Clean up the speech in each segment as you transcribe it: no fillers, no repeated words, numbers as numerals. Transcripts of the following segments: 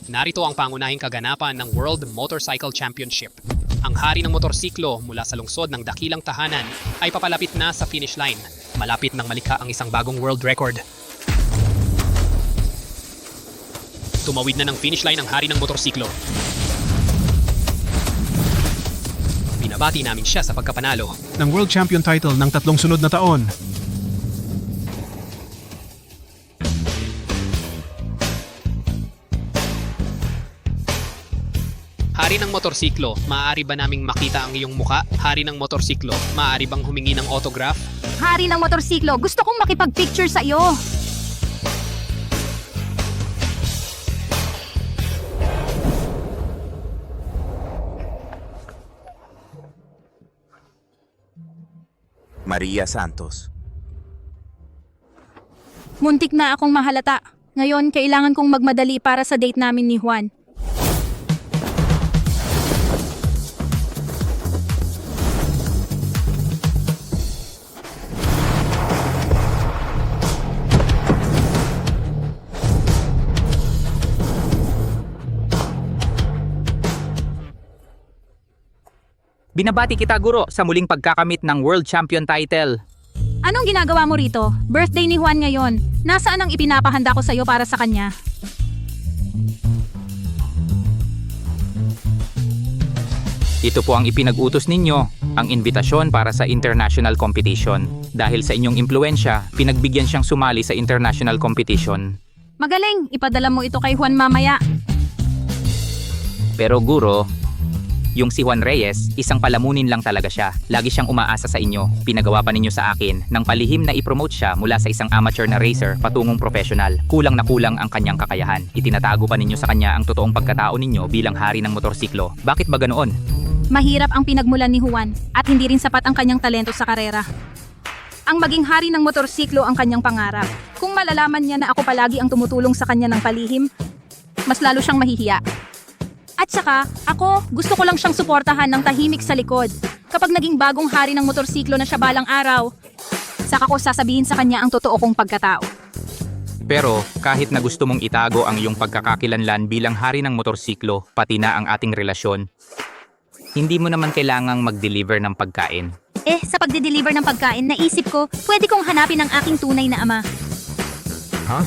Narito ang pangunahing kaganapan ng World Motorcycle Championship. Ang hari ng motorsiklo mula sa lungsod ng dakilang tahanan ay papalapit na sa finish line. Malapit nang malikha ang isang bagong world record. Tumawid na ng finish line ang hari ng motorsiklo. Binabati namin siya sa pagkapanalo. Ng World Champion title ng 3 sunod na taon. Hari ng motorsiklo, maaari ba naming makita ang iyong muka? Hari ng motorsiklo, maaari bang humingi ng autograph? Hari ng motorsiklo, gusto kong makipag-picture sa iyo. Maria Santos. Muntik na akong mahalata. Ngayon, kailangan kong magmadali para sa date namin ni Juan. Binabati kita, Guro, sa muling pagkakamit ng World Champion title. Anong ginagawa mo rito? Birthday ni Juan ngayon. Nasaan ang ipinapahanda ko sa iyo para sa kanya? Ito po ang ipinag-utos ninyo, ang invitasyon para sa international competition. Dahil sa inyong impluensya, pinagbigyan siyang sumali sa international competition. Magaling, ipadala mo ito kay Juan mamaya. Pero Guro, yung si Juan Reyes, isang palamunin lang talaga siya. Lagi siyang umaasa sa inyo. Pinagawa pa ninyo sa akin nang palihim na ipromote siya mula sa isang amateur na racer patungong professional. Kulang na kulang ang kanyang kakayahan. Itinatago pa ninyo sa kanya ang totoong pagkatao ninyo bilang hari ng motorsiklo. Bakit ba ganoon? Mahirap ang pinagmulan ni Juan at hindi rin sapat ang kanyang talento sa karera. Ang maging hari ng motorsiklo ang kanyang pangarap. Kung malalaman niya na ako palagi ang tumutulong sa kanya ng palihim, mas lalo siyang mahihiya. At saka, ako, gusto ko lang siyang suportahan ng tahimik sa likod. Kapag naging bagong hari ng motorsiklo na siya balang araw, saka ko sasabihin sa kanya ang totoo kong pagkatao. Pero kahit na gusto mong itago ang iyong pagkakakilanlan bilang hari ng motorsiklo, pati na ang ating relasyon, hindi mo naman kailangang mag-deliver ng pagkain. Sa pagde-deliver ng pagkain, naisip ko, pwede kong hanapin ang aking tunay na ama. Ha?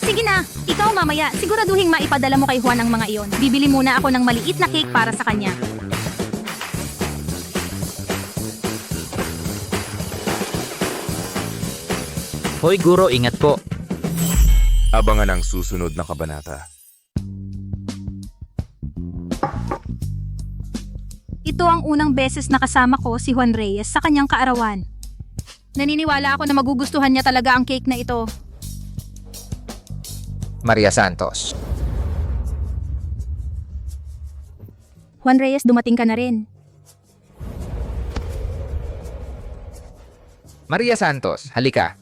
Sige na, ikaw mamaya, siguraduhin maipadala mo kay Juan ang mga iyon. Bibili muna ako ng maliit na cake para sa kanya. Hoy Guro, ingat po. Abangan ang susunod na kabanata. Ito ang unang beses na kasama ko si Juan Reyes sa kanyang kaarawan. Naniniwala ako na magugustuhan niya talaga ang cake na ito. Maria Santos. Juan Reyes, dumating ka na rin. Maria Santos, halika.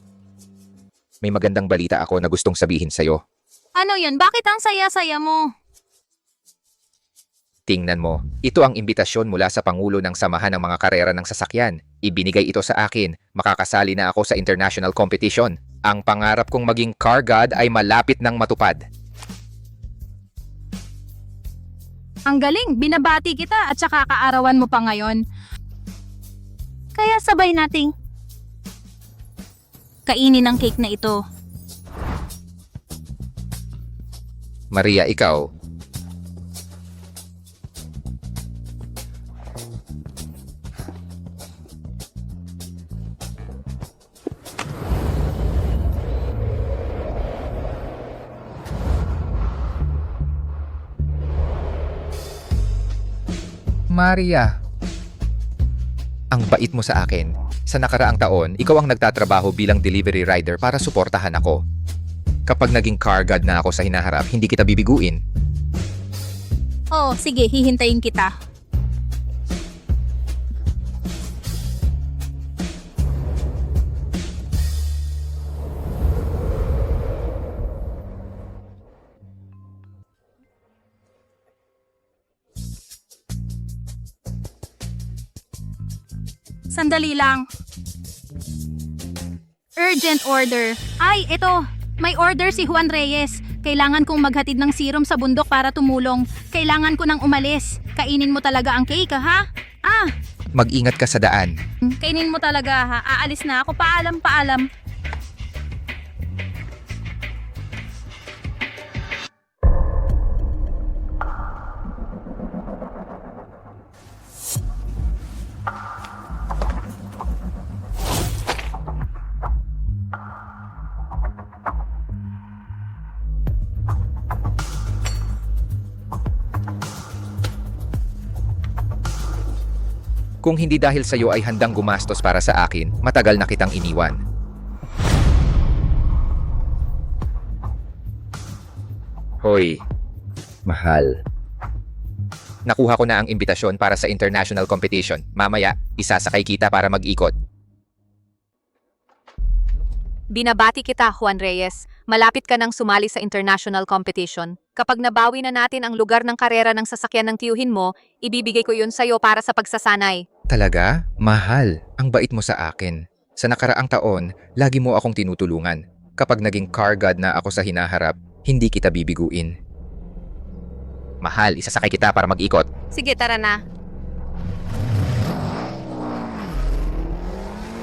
May magandang balita ako na gustong sabihin sa'yo. Ano yun? Bakit ang saya-saya mo? Tingnan mo, ito ang imbitasyon mula sa Pangulo ng Samahan ng mga Karera ng Sasakyan. Ibinigay ito sa akin, makakasali na ako sa international competition. Ang pangarap kong maging car god ay malapit nang matupad. Ang galing, binabati kita at saka kaarawan mo pa ngayon. Kaya sabay nating kainin ang cake na ito. Maria, ikaw, Maria. Ang bait mo sa akin. Sa nakaraang taon, ikaw ang nagtatrabaho bilang delivery rider para suportahan ako. Kapag naging car god na ako sa hinaharap, hindi kita bibiguin. Oh, sige, hihintayin kita. Sandali lang. Urgent order. Ay, ito. May order si Juan Reyes. Kailangan kong maghatid ng serum sa bundok para tumulong. Kailangan ko nang umalis. Kainin mo talaga ang cake, ha? Mag-ingat ka sa daan. Kainin mo talaga, ha? Aalis na ako. Paalam, paalam. Kung hindi dahil sa'yo ay handang gumastos para sa akin, matagal na kitang iniwan. Hoy, mahal. Nakuha ko na ang imbitasyon para sa international competition. Mamaya, isasakay kita para mag-ikot. Binabati kita, Juan Reyes. Malapit ka nang sumali sa international competition. Kapag nabawi na natin ang lugar ng karera ng sasakyan ng tiyuhin mo, ibibigay ko yun sa'yo para sa pagsasanay. Talaga? Mahal, ang bait mo sa akin. Sa nakaraang taon, lagi mo akong tinutulungan. Kapag naging car god na ako sa hinaharap, hindi kita bibiguin. Mahal, isasakay kita para mag-ikot. Sige, tara na.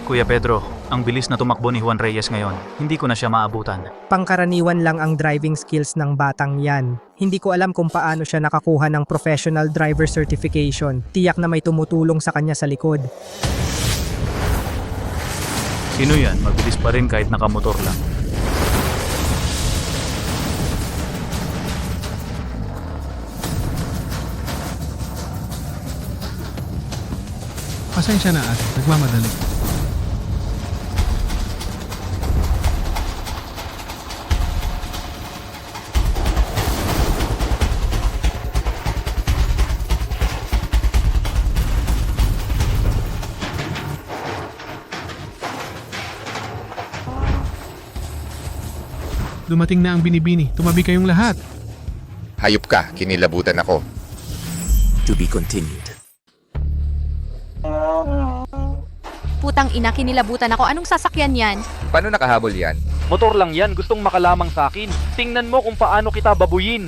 Kuya Pedro, ang bilis na tumakbo ni Juan Reyes ngayon. Hindi ko na siya maabutan. Pangkaraniwan lang ang driving skills ng batang yan. Hindi ko alam kung paano siya nakakuha ng professional driver certification. Tiyak na may tumutulong sa kanya sa likod. Sino yan? Mabilis pa rin kahit nakamotor lang. Pasensya na ate, nagmamadali. Dumating na ang binibini. Tumabi kayong lahat. Hayop ka, kinilabutan ako. To be continued. Putang ina, kinilabutan ako. Anong sasakyan yan? Paano nakahabol yan? Motor lang yan, gustong makalamang sa akin. Tingnan mo kung paano kita babuyin.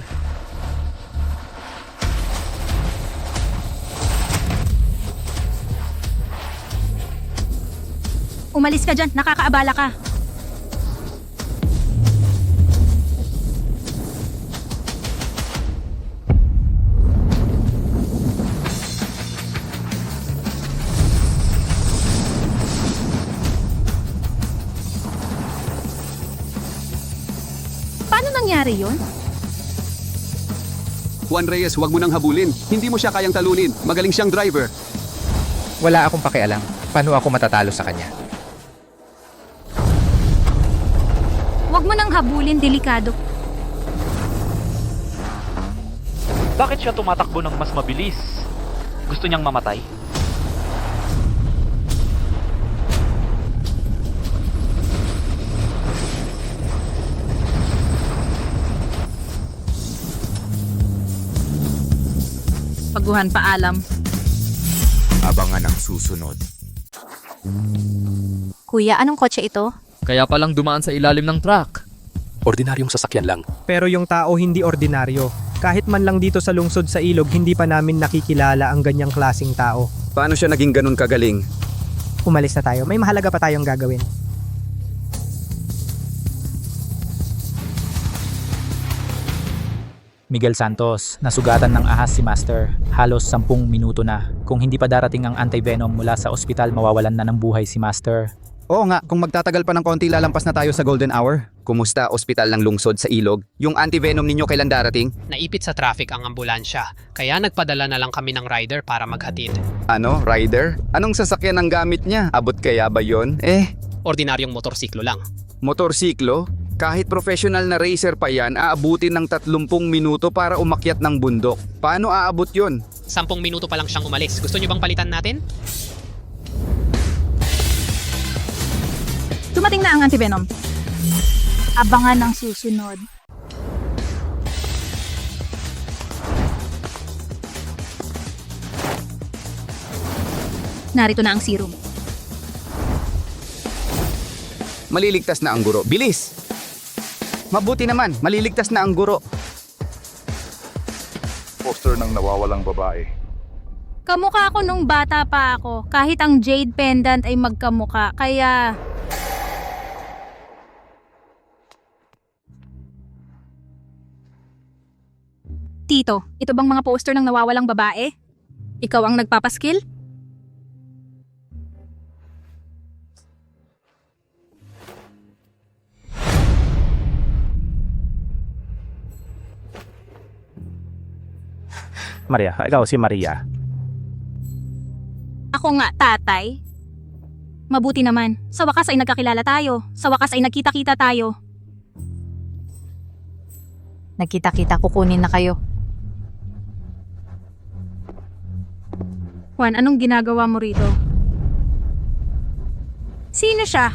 Umalis ka dyan. Nakakaabala ka. Paano nangyari yun? Juan Reyes, huwag mo nang habulin. Hindi mo siya kayang talunin. Magaling siyang driver. Wala akong pakialam. Paano ako matatalo sa kanya? Huwag mo nang habulin, delikado. Bakit siya tumatakbo ng mas mabilis? Gusto niyang mamatay? Paguhan, paalam. Abangan ang susunod. Kuya, anong kotse ito? Kaya palang dumaan sa ilalim ng truck. Ordinaryong sasakyan lang. Pero yung tao hindi ordinaryo. Kahit man lang dito sa lungsod sa ilog, hindi pa namin nakikilala ang ganyang klasing tao. Paano siya naging ganun kagaling? Umalis na tayo. May mahalaga pa tayong gagawin. Miguel Santos, nasugatan ng ahas si Master. Halos 10 minuto na. Kung hindi pa darating ang anti-venom mula sa ospital, mawawalan na ng buhay si Master. Oo nga, kung magtatagal pa ng konti lalampas na tayo sa golden hour. Kumusta ospital ng lungsod sa ilog? Yung anti-venom ninyo kailan darating? Naipit sa traffic ang ambulansya, kaya nagpadala na lang kami ng rider para maghatid. Ano, rider? Anong sasakyan ang gamit niya? Abot kaya ba yon? Ordinaryong motorsiklo lang. Motorsiklo? Kahit professional na racer pa yan, aabutin ng 30 minuto para umakyat ng bundok. Paano aabot yon? 10 minuto pa lang siyang umalis. Gusto niyo bang palitan natin? Dumating na ang antivenom. Abangan ang susunod. Narito na ang serum. Maliligtas na ang guro. Bilis! Mabuti naman, maliligtas na ang guro. Poster ng nawawalang babae. Kamukha ko nung bata pa ako. Kahit ang jade pendant ay magkamukha. Kaya... Tito, ito bang mga poster ng nawawalang babae? Ikaw ang nagpapaskil? Maria, ikaw si Maria. Ako nga, tatay. Mabuti naman. Sa wakas ay nagkakilala tayo. Sa wakas ay nagkita-kita tayo. Nagkita-kita, kukunin na kayo. Juan, anong ginagawa mo rito? Sino siya?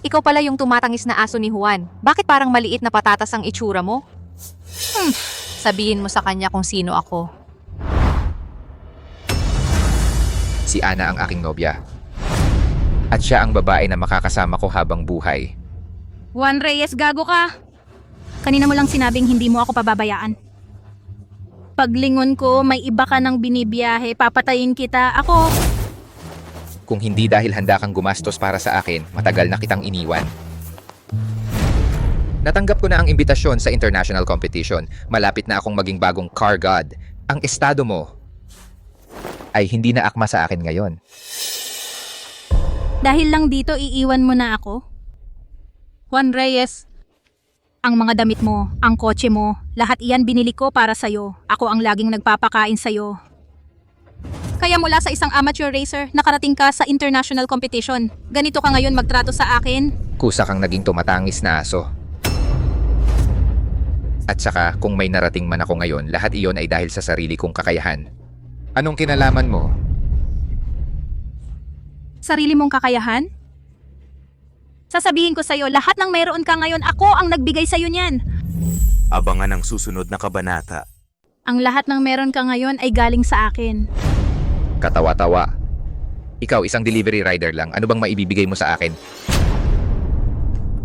Ikaw pala yung tumatangis na aso ni Juan. Bakit parang maliit na patatas ang itsura mo? Sabihin mo sa kanya kung sino ako. Si Ana ang aking nobya. At siya ang babae na makakasama ko habang buhay. Juan Reyes, gago ka! Kanina mo lang sinabing hindi mo ako pababayaan. Paglingon ko, may iba ka nang binibiyahe, papatayin kita. Ako... Kung hindi dahil handa kang gumastos para sa akin, matagal na kitang iniwan. Natanggap ko na ang imbitasyon sa international competition. Malapit na akong maging bagong car god. Ang estado mo ay hindi na akma sa akin ngayon. Dahil lang dito, iiwan mo na ako? Juan Reyes, ang mga damit mo, ang kotse mo, lahat iyan binili ko para sa'yo. Ako ang laging nagpapakain sa'yo. Kaya mula sa isang amateur racer, nakarating ka sa international competition. Ganito ka ngayon magtrato sa akin? Kusa kang naging tumatangis na aso. At saka, kung may narating man ako ngayon, lahat iyon ay dahil sa sarili kong kakayahan. Anong kinalaman mo? Sarili mong kakayahan? Sasabihin ko sa'yo, lahat ng mayroon ka ngayon, ako ang nagbigay sa'yo niyan. Abangan ang susunod na kabanata. Ang lahat ng meron ka ngayon ay galing sa akin. Katawa-tawa. Ikaw, isang delivery rider lang. Ano bang maibibigay mo sa akin?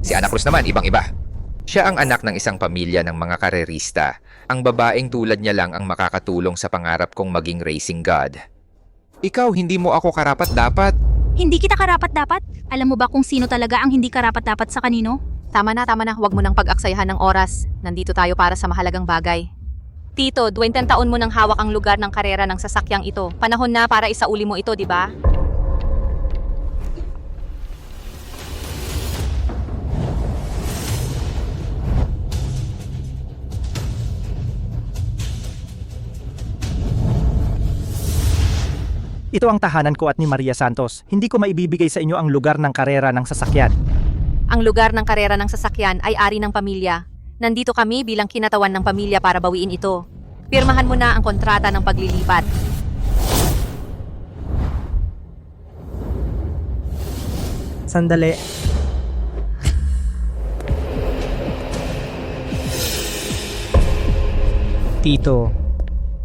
Si Ana Cruz naman, ibang-iba. Siya ang anak ng isang pamilya ng mga karerista. Ang babaeng tulad niya lang ang makakatulong sa pangarap kong maging racing god. Ikaw, hindi mo ako karapat-dapat. Hindi kita karapat-dapat? Alam mo ba kung sino talaga ang hindi karapat-dapat sa kanino? Tama na, huwag mo nang pag-aksayahan ng oras. Nandito tayo para sa mahalagang bagay. Tito, 20 taon mo nang hawak ang lugar ng karera ng sasakyang ito. Panahon na para isauli mo ito, di ba? Ito ang tahanan ko at ni Maria Santos. Hindi ko maibibigay sa inyo ang lugar ng karera ng sasakyan. Ang lugar ng karera ng sasakyan ay ari ng pamilya. Nandito kami bilang kinatawan ng pamilya para bawiin ito. Pirmahan mo na ang kontrata ng paglilipat. Sandali. Tito,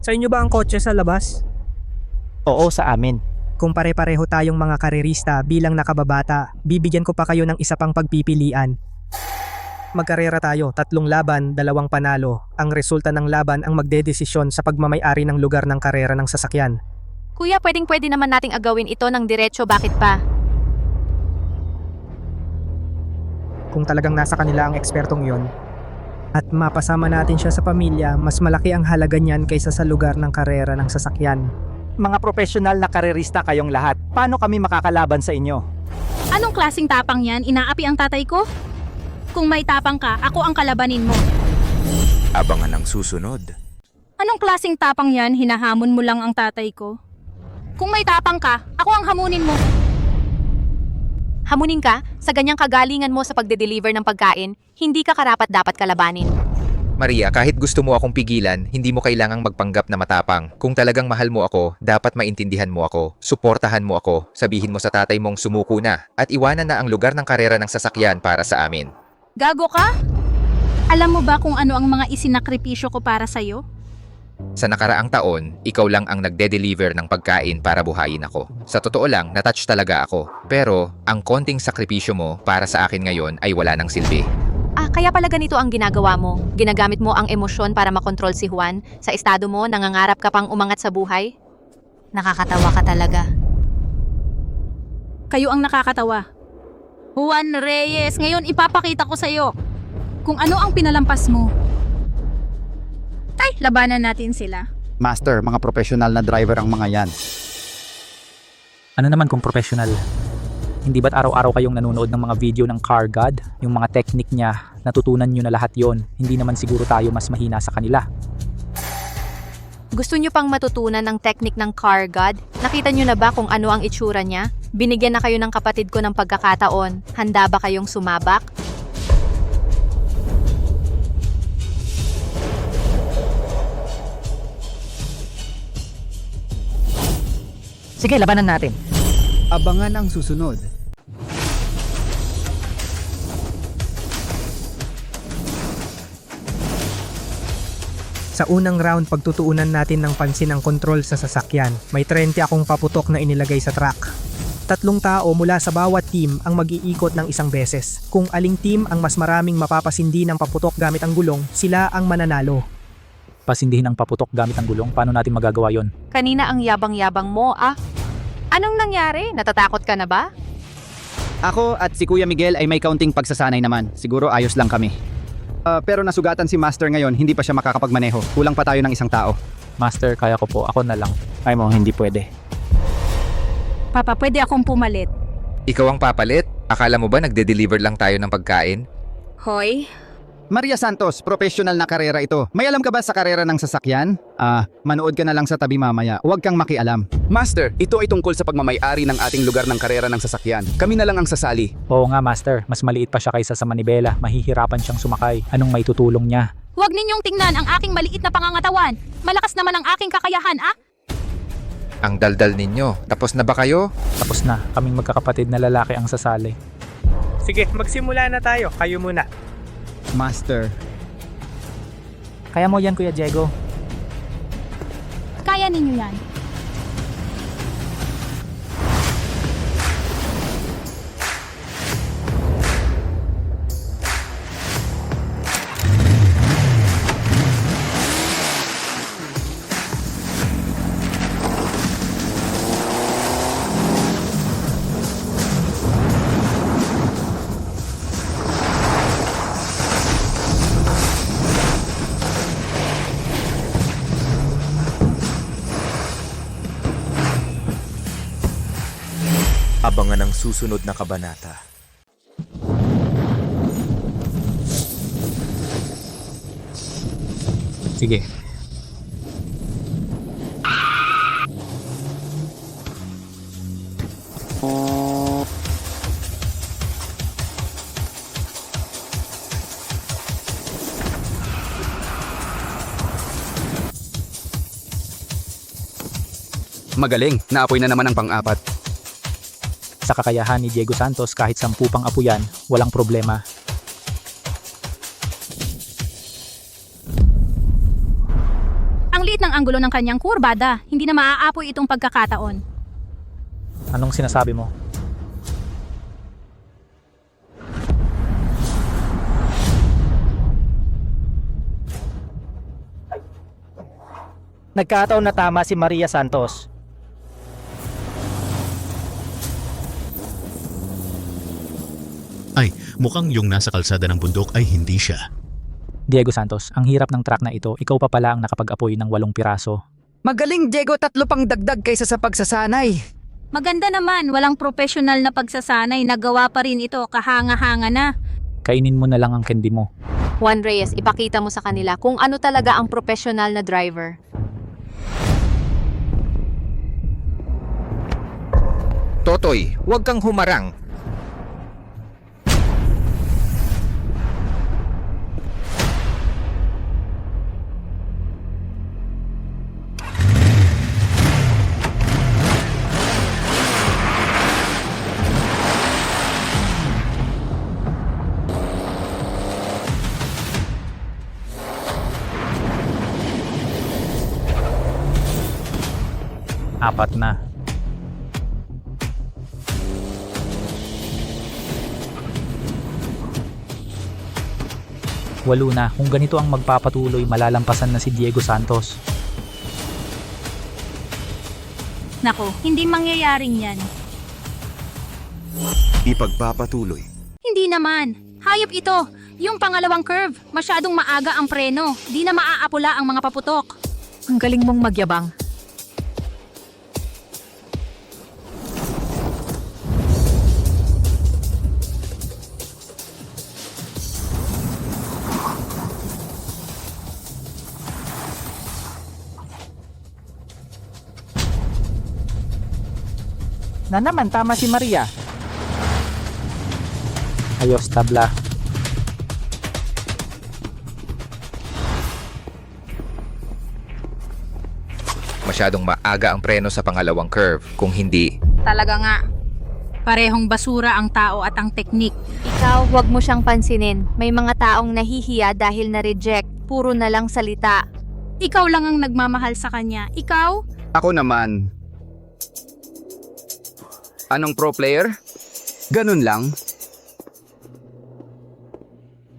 sa inyo ba ang kotse sa labas? Oo, sa amin. Kung pare-pareho tayong mga karerista bilang nakababata, bibigyan ko pa kayo ng isa pang pagpipilian. Magkarera tayo, 3 laban, 2 panalo. Ang resulta ng laban ang magdedesisyon sa pagmamay-ari ng lugar ng karera ng sasakyan. Kuya, pwede naman nating agawin ito ng diretso, bakit pa? Kung talagang nasa kanila ang ekspertong yon, at mapasama natin siya sa pamilya, mas malaki ang halaga niyan kaysa sa lugar ng karera ng sasakyan. Mga profesional na karerista kayong lahat. Paano kami makakalaban sa inyo? Anong klaseng tapang yan? Inaapi ang tatay ko? Kung may tapang ka, ako ang kalabanin mo. Abangan ang susunod. Anong klaseng tapang yan? Hinahamon mo lang ang tatay ko? Kung may tapang ka, ako ang hamunin mo. Hamunin ka? Sa ganyang kagalingan mo sa pagde-deliver ng pagkain, hindi ka karapat-dapat kalabanin. Maria, kahit gusto mo akong pigilan, hindi mo kailangang magpanggap na matapang. Kung talagang mahal mo ako, dapat maintindihan mo ako, suportahan mo ako, sabihin mo sa tatay mong sumuko na, at iwanan na ang lugar ng karera ng sasakyan para sa amin. Gago ka? Alam mo ba kung ano ang mga isinakripisyo ko para sa'yo? Sa nakaraang taon, ikaw lang ang nagde-deliver ng pagkain para buhayin ako. Sa totoo lang, natouch talaga ako. Pero, ang konting sakripisyo mo para sa akin ngayon ay wala nang silbi. Kaya pala ganito ang ginagawa mo. Ginagamit mo ang emosyon para makontrol si Juan. Sa estado mo, nangangarap ka pang umangat sa buhay? Nakakatawa ka talaga. Kayo ang nakakatawa. Juan Reyes, ngayon ipapakita ko sa'yo kung ano ang pinalampas mo. Ay, labanan natin sila. Master, mga professional na driver ang mga yan. Ano naman kung professional? Hindi ba't araw-araw kayong nanonood ng mga video ng Car God? Yung mga technique niya, natutunan nyo na lahat yon. Hindi naman siguro tayo mas mahina sa kanila. Gusto nyo pang matutunan ng technique ng Car God? Nakita nyo na ba kung ano ang itsura niya? Binigyan na kayo ng kapatid ko ng pagkakataon. Handa ba kayong sumabak? Sige, labanan natin. Abangan ang susunod. Sa unang round, pagtutuunan natin ng pansin ang kontrol sa sasakyan. May 30 akong paputok na inilagay sa track. 3 tao mula sa bawat team ang mag-iikot ng isang beses. Kung aling team ang mas maraming mapapasindi ng paputok gamit ang gulong, sila ang mananalo. Pasindihin ang paputok gamit ang gulong, paano natin magagawa yon? Kanina ang yabang-yabang mo, Anong nangyari? Natatakot ka na ba? Ako at si Kuya Miguel ay may kaunting pagsasanay naman. Siguro ayos lang kami. Pero nasugatan si Master ngayon, hindi pa siya makakapagmaneho. Kulang pa tayo ng isang tao. Master, kaya ko po. Ako na lang. Ay mo, hindi pwede. Papa, pwede akong pumalit. Ikaw ang papalit? Akala mo ba nagde-deliver lang tayo ng pagkain? Hoy, Maria Santos, professional na karera ito. May alam ka ba sa karera ng sasakyan? Manood ka na lang sa tabi mamaya. Huwag kang makialam. Master, ito ay tungkol sa pagmamay-ari ng ating lugar ng karera ng sasakyan. Kami na lang ang sasali. Oo nga, Master. Mas maliit pa siya kaysa sa manibela. Mahihirapan siyang sumakay. Anong may tutulong niya? huwag ninyong tingnan ang aking maliit na pangangatawan. Malakas naman ang aking kakayahan, Ang daldal ninyo. Tapos na ba kayo? Tapos na. Kaming magkakapatid na lalaki ang sasali. Sige, magsimula na tayo. Kayo muna. Master. Kaya mo yan, Kuya Diego. Kaya ninyo yan. Abangan ang susunod na kabanata. Sige. Magaling, naapoy na naman ang pang-apat. Sa kakayahan ni Diego Santos, kahit 10 pang apo yan, walang problema. Ang liit ng anggulo ng kanyang kurbada, hindi na maaapoy itong pagkakataon. Anong sinasabi mo? Nagkataon na tama si Maria Santos. Ay, mukhang yung nasa kalsada ng bundok ay hindi siya. Diego Santos, ang hirap ng track na ito, ikaw pa pala ang nakapag-apoy ng 8 piraso. Magaling, Diego, 3 pang dagdag kaysa sa pagsasanay. Maganda naman, walang profesional na pagsasanay, nagawa pa rin ito, kahanga-hanga na. Kainin mo na lang ang candy mo. Juan Reyes, ipakita mo sa kanila kung ano talaga ang professional na driver. Totoy, huwag kang humarang. Apat na. 8 na. Kung ganito ang magpapatuloy, malalampasan na si Diego Santos. Nako, hindi mangyayaring yan. Ipagpapatuloy. Hindi naman. Hayop ito. Yung pangalawang curve, masyadong maaga ang preno. Di na maaapula ang mga paputok. Ang galing mong magyabang. Na naman, tama si Maria. Ayos, tabla. Masyadong maaga ang preno sa pangalawang curve. Kung hindi, Talaga nga. Parehong basura ang tao at ang teknik. Ikaw, huwag mo siyang pansinin. May mga taong nahihiya dahil na-reject. Puro na lang salita. Ikaw lang ang nagmamahal sa kanya. Ikaw? Ako naman. Anong pro player? Ganun lang.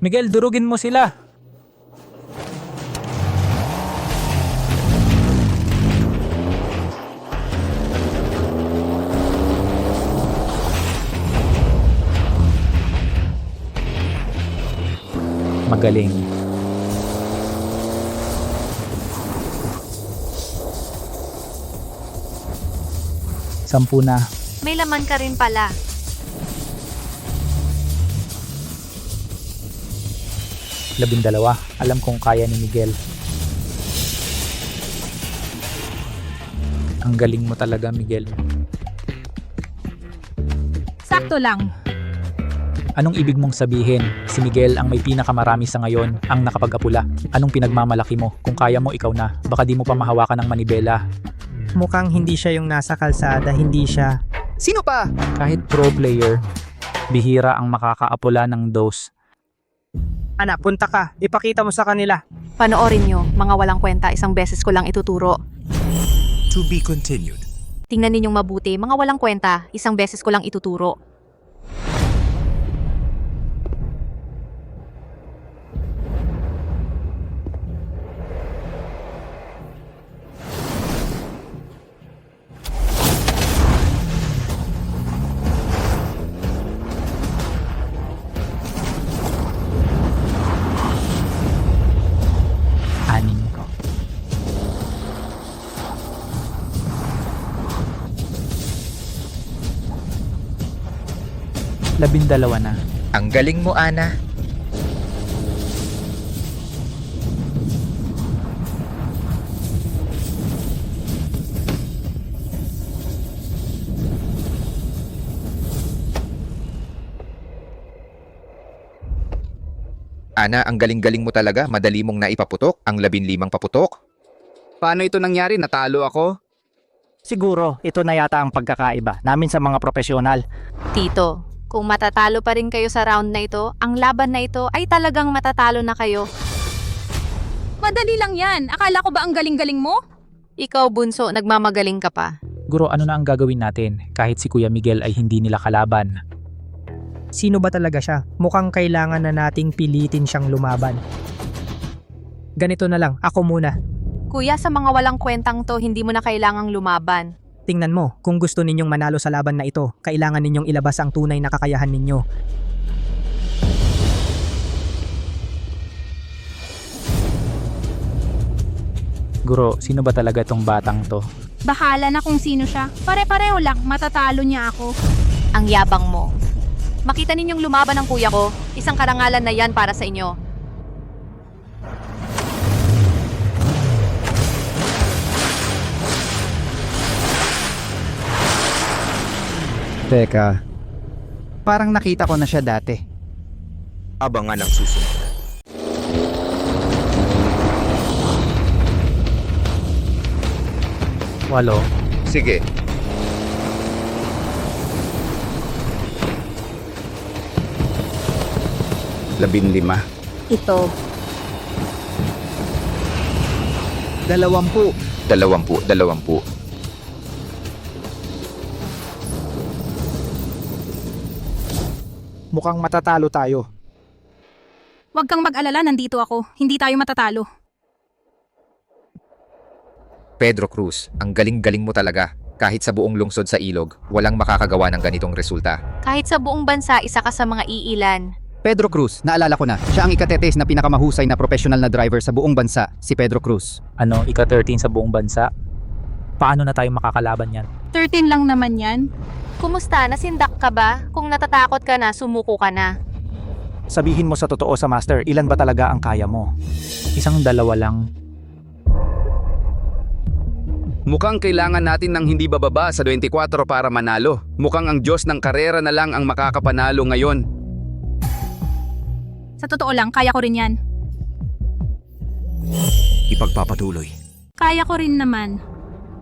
Miguel, durugin mo sila. Magaling. Sampu na. May laman ka rin pala. Labindalawa. Alam kong kaya ni Miguel. Ang galing mo talaga, Miguel. Sakto lang. Anong ibig mong sabihin? Si Miguel ang may pinakamarami sa ngayon, ang nakapag-apula. Anong pinagmamalaki mo? Kung kaya mo, ikaw na. Baka di mo pa mahawakan ng manibela. Mukhang hindi siya yung nasa kalsada, hindi siya. Sino pa? Kahit pro player, bihira ang makakaapula ng dose. Anak, punta ka. Ipakita mo sa kanila. Panoorin nyo, mga walang kwenta, isang beses ko lang ituturo. To be continued. Tingnan ninyong mabuti, mga walang kwenta, isang beses ko lang ituturo. Anin ko. Labindalawa na. ang galing mo, Ana. Ana, ang galing-galing mo talaga. Madali mong naipaputok ang 15 paputok. Paano ito nangyari? Natalo ako? Siguro, ito na yata ang pagkakaiba namin sa mga profesional. Tito, kung matatalo pa rin kayo sa round na ito, ang laban na ito ay talagang matatalo na kayo. Madali lang yan. Akala ko ba ang galing-galing mo? Ikaw, Bunso, nagmamagaling ka pa. Guro, ano na ang gagawin natin? Kahit si Kuya Miguel ay hindi nila kalaban. Sino ba talaga siya? Mukhang kailangan na nating pilitin siyang lumaban. Ganito na lang, ako muna. Kuya, sa mga walang kwentang to, hindi mo na kailangang lumaban. Tingnan mo, kung gusto ninyong manalo sa laban na ito, kailangan ninyong ilabas ang tunay na kakayahan ninyo. Guro, sino ba talaga tong batang to? Bahala na kung sino siya. Pare-pareho lang, matatalo niya ako. Ang yabang mo. Makita ninyong lumaban ng kuya ko, isang karangalan na yan para sa inyo. Teka, parang nakita ko na siya dati. Abangan ang susunod. Walo. Sige, 15. Ito. 20. 20. Mukhang matatalo tayo. Huwag kang mag-alala, nandito ako. Hindi tayo matatalo. Pedro Cruz, ang galing-galing mo talaga. Kahit sa buong lungsod sa ilog, walang makakagawa ng ganitong resulta. Kahit sa buong bansa, isa ka sa mga iilan. Pedro Cruz, naalala ko na. Siya ang ikatetes na pinakamahusay na professional na driver sa buong bansa, si Pedro Cruz. Ano, ika-13 sa buong bansa? Paano na tayo makakalaban yan? 13 lang naman yan. Kumusta? Nasindak ka ba? Kung natatakot ka na, sumuko ka na. Sabihin mo sa totoo sa master, ilan ba talaga ang kaya mo? Isang dalawa lang. Mukhang kailangan natin ng hindi bababa sa 24 para manalo. Mukhang ang Diyos ng karera na lang ang makakapanalo ngayon. Sa totoo lang, kaya ko rin yan. Ipagpapatuloy. Kaya ko rin naman.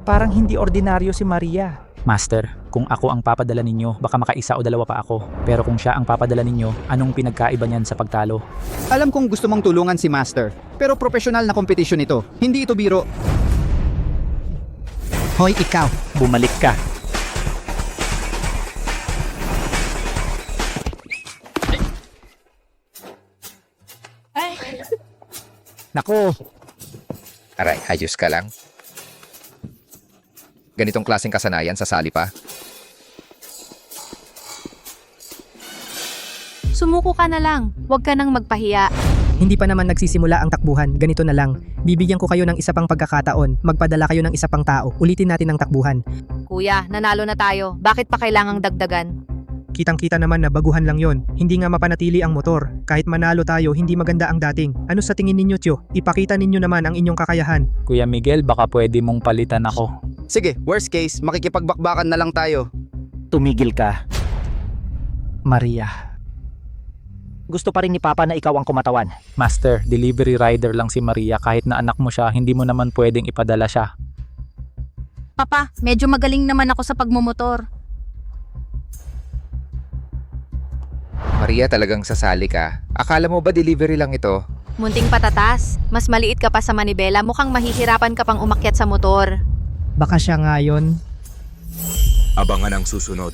Parang hindi ordinaryo si Maria. Master, kung ako ang papadala ninyo, baka makaisa o dalawa pa ako. Pero kung siya ang papadala ninyo, anong pinagkaiba niyan sa pagtalo? Alam kong gusto mong tulungan si Master, pero professional na kompetisyon ito. Hindi ito biro. Hoy, ikaw. Bumalik ka. Nako, Aray, ayos ka lang. Ganitong klaseng kasanayan sa sali pa. Sumuko ka na lang. Huwag ka nang magpahiya. hindi pa naman nagsisimula ang takbuhan, ganito na lang. Bibigyan ko kayo ng isa pang pagkakataon, magpadala kayo ng isa pang tao, ulitin natin ang takbuhan. Kuya, nanalo na tayo. Bakit pa kailangang dagdagan? Kitang-kita naman na baguhan lang yon. Hindi nga mapanatili ang motor. Kahit manalo tayo, hindi maganda ang dating. Ano sa tingin ninyo, Tio? Ipakita ninyo naman ang inyong kakayahan. Kuya Miguel, baka pwede mong palitan ako. Sige, worst case, makikipagbakbakan na lang tayo. Tumigil ka. Maria. Gusto pa rin ni Papa na ikaw ang kumatawan. Master, delivery rider lang si Maria. Kahit na anak mo siya, hindi mo naman pwedeng ipadala siya. Papa, medyo magaling naman ako sa pagmumotor. Maria, talagang sasali ka. Akala mo ba delivery lang ito? Munting patatas. Mas maliit ka pa sa manibela. Mukhang mahihirapan ka pang umakyat sa motor. Baka siya nga yun. Abangan ang susunod.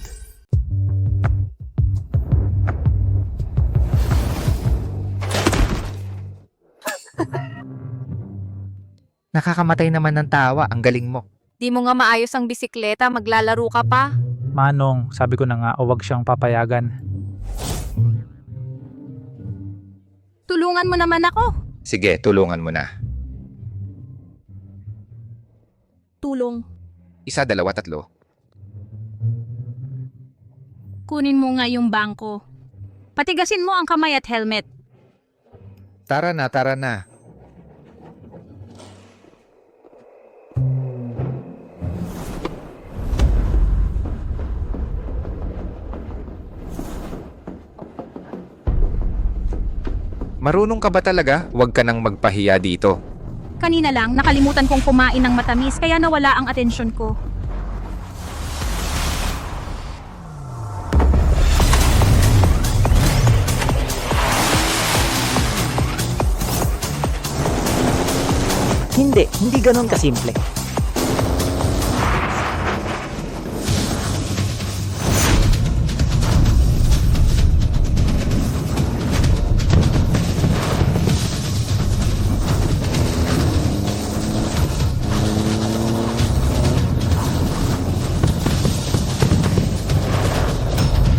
Nakakamatay naman ng tawa. Ang galing mo. Di mo nga maayos ang bisikleta, maglalaro ka pa. Manong, sabi ko na nga, o wag siyang papayagan. Tulungan mo naman ako. Sige, tulungan mo na. Tulong. Isa, dalawa, tatlo. Kunin mo nga yung bangko. Patigasin mo ang kamay at helmet. Tara na, tara na. Marunong ka ba talaga? Huwag ka nang magpahiya dito. Kanina lang, nakalimutan kong kumain ng matamis kaya nawala ang atensyon ko. Hindi ganon kasimple.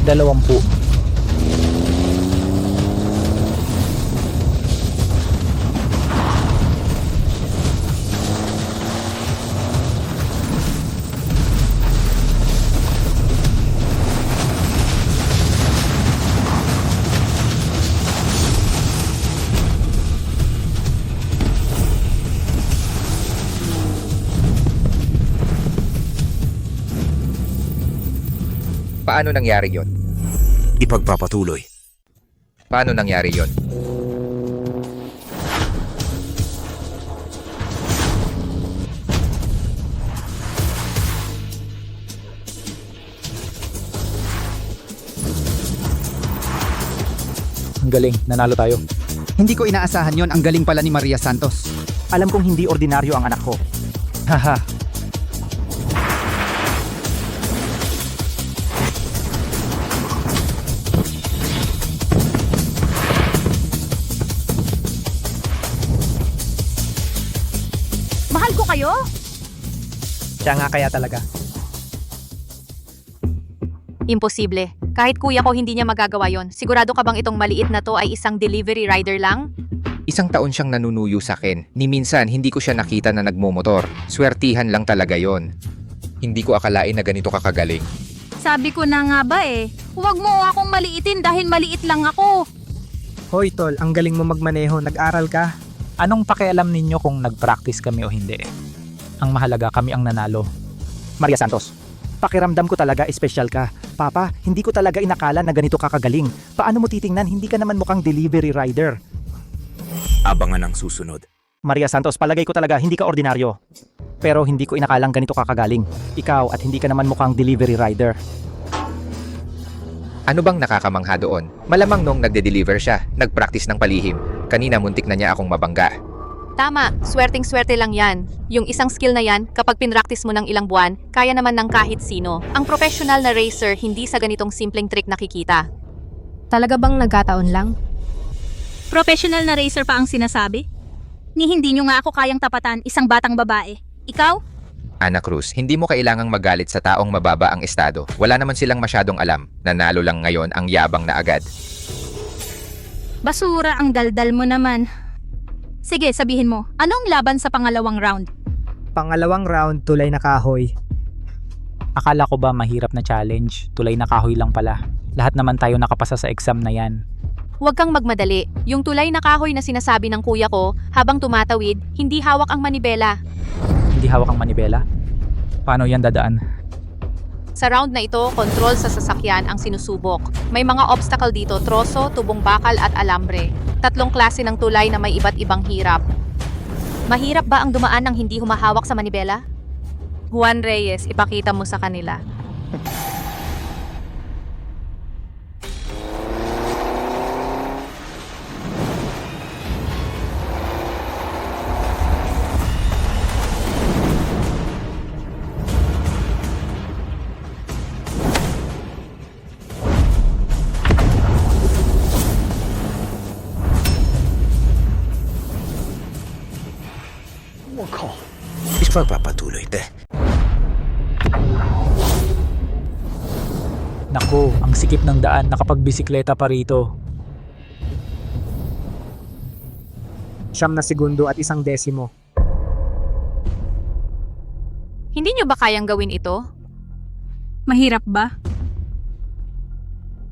Dalawampu. Paano nangyari yon? Ipagpapatuloy. Paano nangyari yon? Ang galing, nanalo tayo. Hindi ko inaasahan yon. Ang galing pala ni Maria Santos. Alam kong hindi ordinaryo ang anak ko. Haha. ko kayo? Siya nga kaya talaga. Imposible. Kahit kuya ko hindi niya magagawa yon. Sigurado ka bang itong maliit na to ay isang delivery rider lang? Isang taon siyang nanunuyo sa akin. Ni minsan, hindi ko siya nakita na nagmumotor. Swertihan lang talaga yon. Hindi ko akalain na ganito kakagaling. Sabi ko na nga ba eh, huwag mo akong maliitin dahil maliit lang ako. Hoy tol, ang galing mo magmaneho, nag-aral ka. Anong pakialam ninyo kung nag-practice kami o hindi? Ang mahalaga, kami ang nanalo. Maria Santos, pakiramdam ko talaga espesyal ka. Papa, hindi ko talaga inakala na ganito kakagaling. Paano mo titingnan, hindi ka naman mukhang delivery rider. Abangan ang susunod. Maria Santos, palagay ko talaga hindi ka ordinaryo. Pero hindi ko inakalang ganito kakagaling. Ikaw at hindi ka naman mukhang delivery rider. Ano bang nakakamangha doon? Malamang nung nagde-deliver siya, nag-practice ng palihim. Kanina muntik na niya akong mabangga. Tama, swerteng-swerte lang yan. Yung isang skill na yan, kapag pinractice mo ng ilang buwan, kaya naman ng kahit sino. Ang professional na racer, hindi sa ganitong simpleng trick nakikita. Talaga bang nagkataon lang? Professional na racer pa ang sinasabi? Ni hindi nyo nga ako kayang tapatan, isang batang babae. Ikaw? Ana Cruz, hindi mo kailangang magalit sa taong mababa ang estado. Wala naman silang masyadong alam. Nanalo lang ngayon ang yabang na agad. Basura ang daldal mo naman. Sige, sabihin mo, anong laban sa pangalawang round? Pangalawang round, tulay na kahoy. Akala ko ba mahirap na challenge? Tulay na kahoy lang pala. Lahat naman tayo nakapasa sa exam na yan. Huwag kang magmadali. Yung tulay na kahoy na sinasabi ng kuya ko, habang tumatawid, hindi hawak ang manibela. Hindi hawak ang manibela? Paano yan dadaan? Sa round na ito, control sa sasakyan ang sinusubok. May mga obstacle dito, troso, tubong bakal at alambre. 3 klase ng tulay na may iba't ibang hirap. Mahirap ba ang dumaan ng hindi humahawak sa manibela? Juan Reyes, ipakita mo sa kanila. Ipagpapatuloy, te. Nako, ang sikip ng daan, nakapagbisikleta pa rito. 9 na segundo at 1 desimo. Hindi nyo ba kayang gawin ito? Mahirap ba?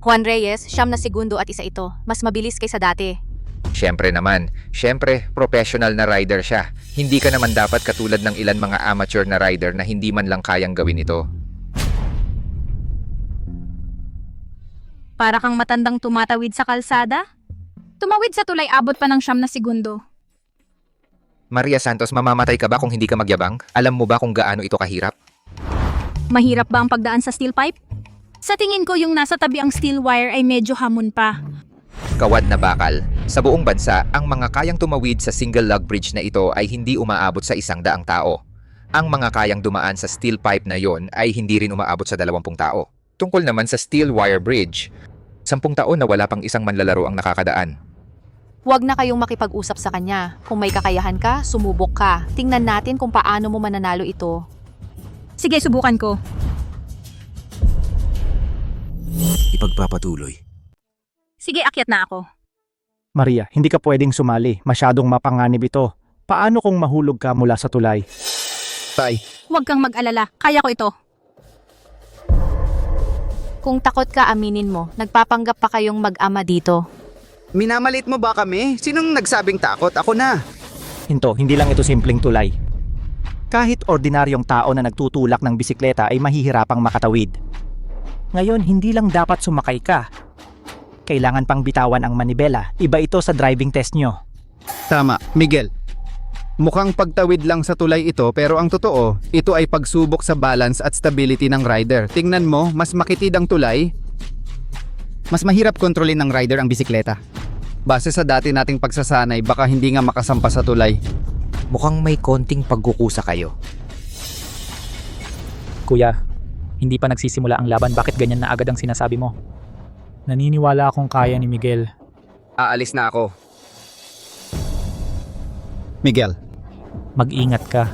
Juan Reyes, 9 na segundo at 1 ito. Mas mabilis kaysa dati. Siyempre naman, professional na rider siya. Hindi ka naman dapat katulad ng ilan mga amateur na rider na hindi man lang kayang gawin ito. Para kang matandang tumatawid sa kalsada? Tumawid sa tulay abot pa ng 9 na segundo. Maria Santos, mamamatay ka ba kung hindi ka magyabang? Alam mo ba kung gaano ito kahirap? Mahirap ba ang pagdaan sa steel pipe? Sa tingin ko yung nasa tabi ang steel wire ay medyo hamon pa. Kawad na bakal. Sa buong bansa, ang mga kayang tumawid sa single log bridge na ito ay hindi umaabot sa 100 tao. Ang mga kayang dumaan sa steel pipe na yon ay hindi rin umaabot sa 20 tao. Tungkol naman sa steel wire bridge, 10 taon na wala pang isang manlalaro ang nakakadaan. Huwag na kayong makipag-usap sa kanya. Kung may kakayahan ka, sumubok ka. Tingnan natin kung paano mo mananalo ito. Sige, subukan ko. Ipagpapatuloy. Sige, akyat na ako. Maria, hindi ka pwedeng sumali. Masyadong mapanganib ito. Paano kung mahulog ka mula sa tulay? Tay, Huwag kang mag-alala. Kaya ko ito. Kung takot ka, aminin mo. Nagpapanggap pa kayong mag-ama dito. minamalit mo ba kami? Sinong nagsabing takot? Ako na. Hinto, hindi lang ito simpleng tulay. Kahit ordinaryong tao na nagtutulak ng bisikleta ay mahihirapang makatawid. Ngayon, hindi lang dapat sumakay ka. Kailangan pang bitawan ang manibela. Iba ito sa driving test nyo. Tama, Miguel. Mukhang pagtawid lang sa tulay ito pero ang totoo, ito ay pagsubok sa balance at stability ng rider. Tingnan mo, mas makitid ang tulay. Mas mahirap kontrolin ng rider ang bisikleta. Base sa dati nating pagsasanay, baka hindi nga makasampa sa tulay. Mukhang may konting pagkukusa kayo. Kuya, hindi pa nagsisimula ang laban, bakit ganyan na agad ang sinasabi mo? Naniniwala akong kaya ni Miguel. Aalis na ako. Miguel. Mag-ingat ka.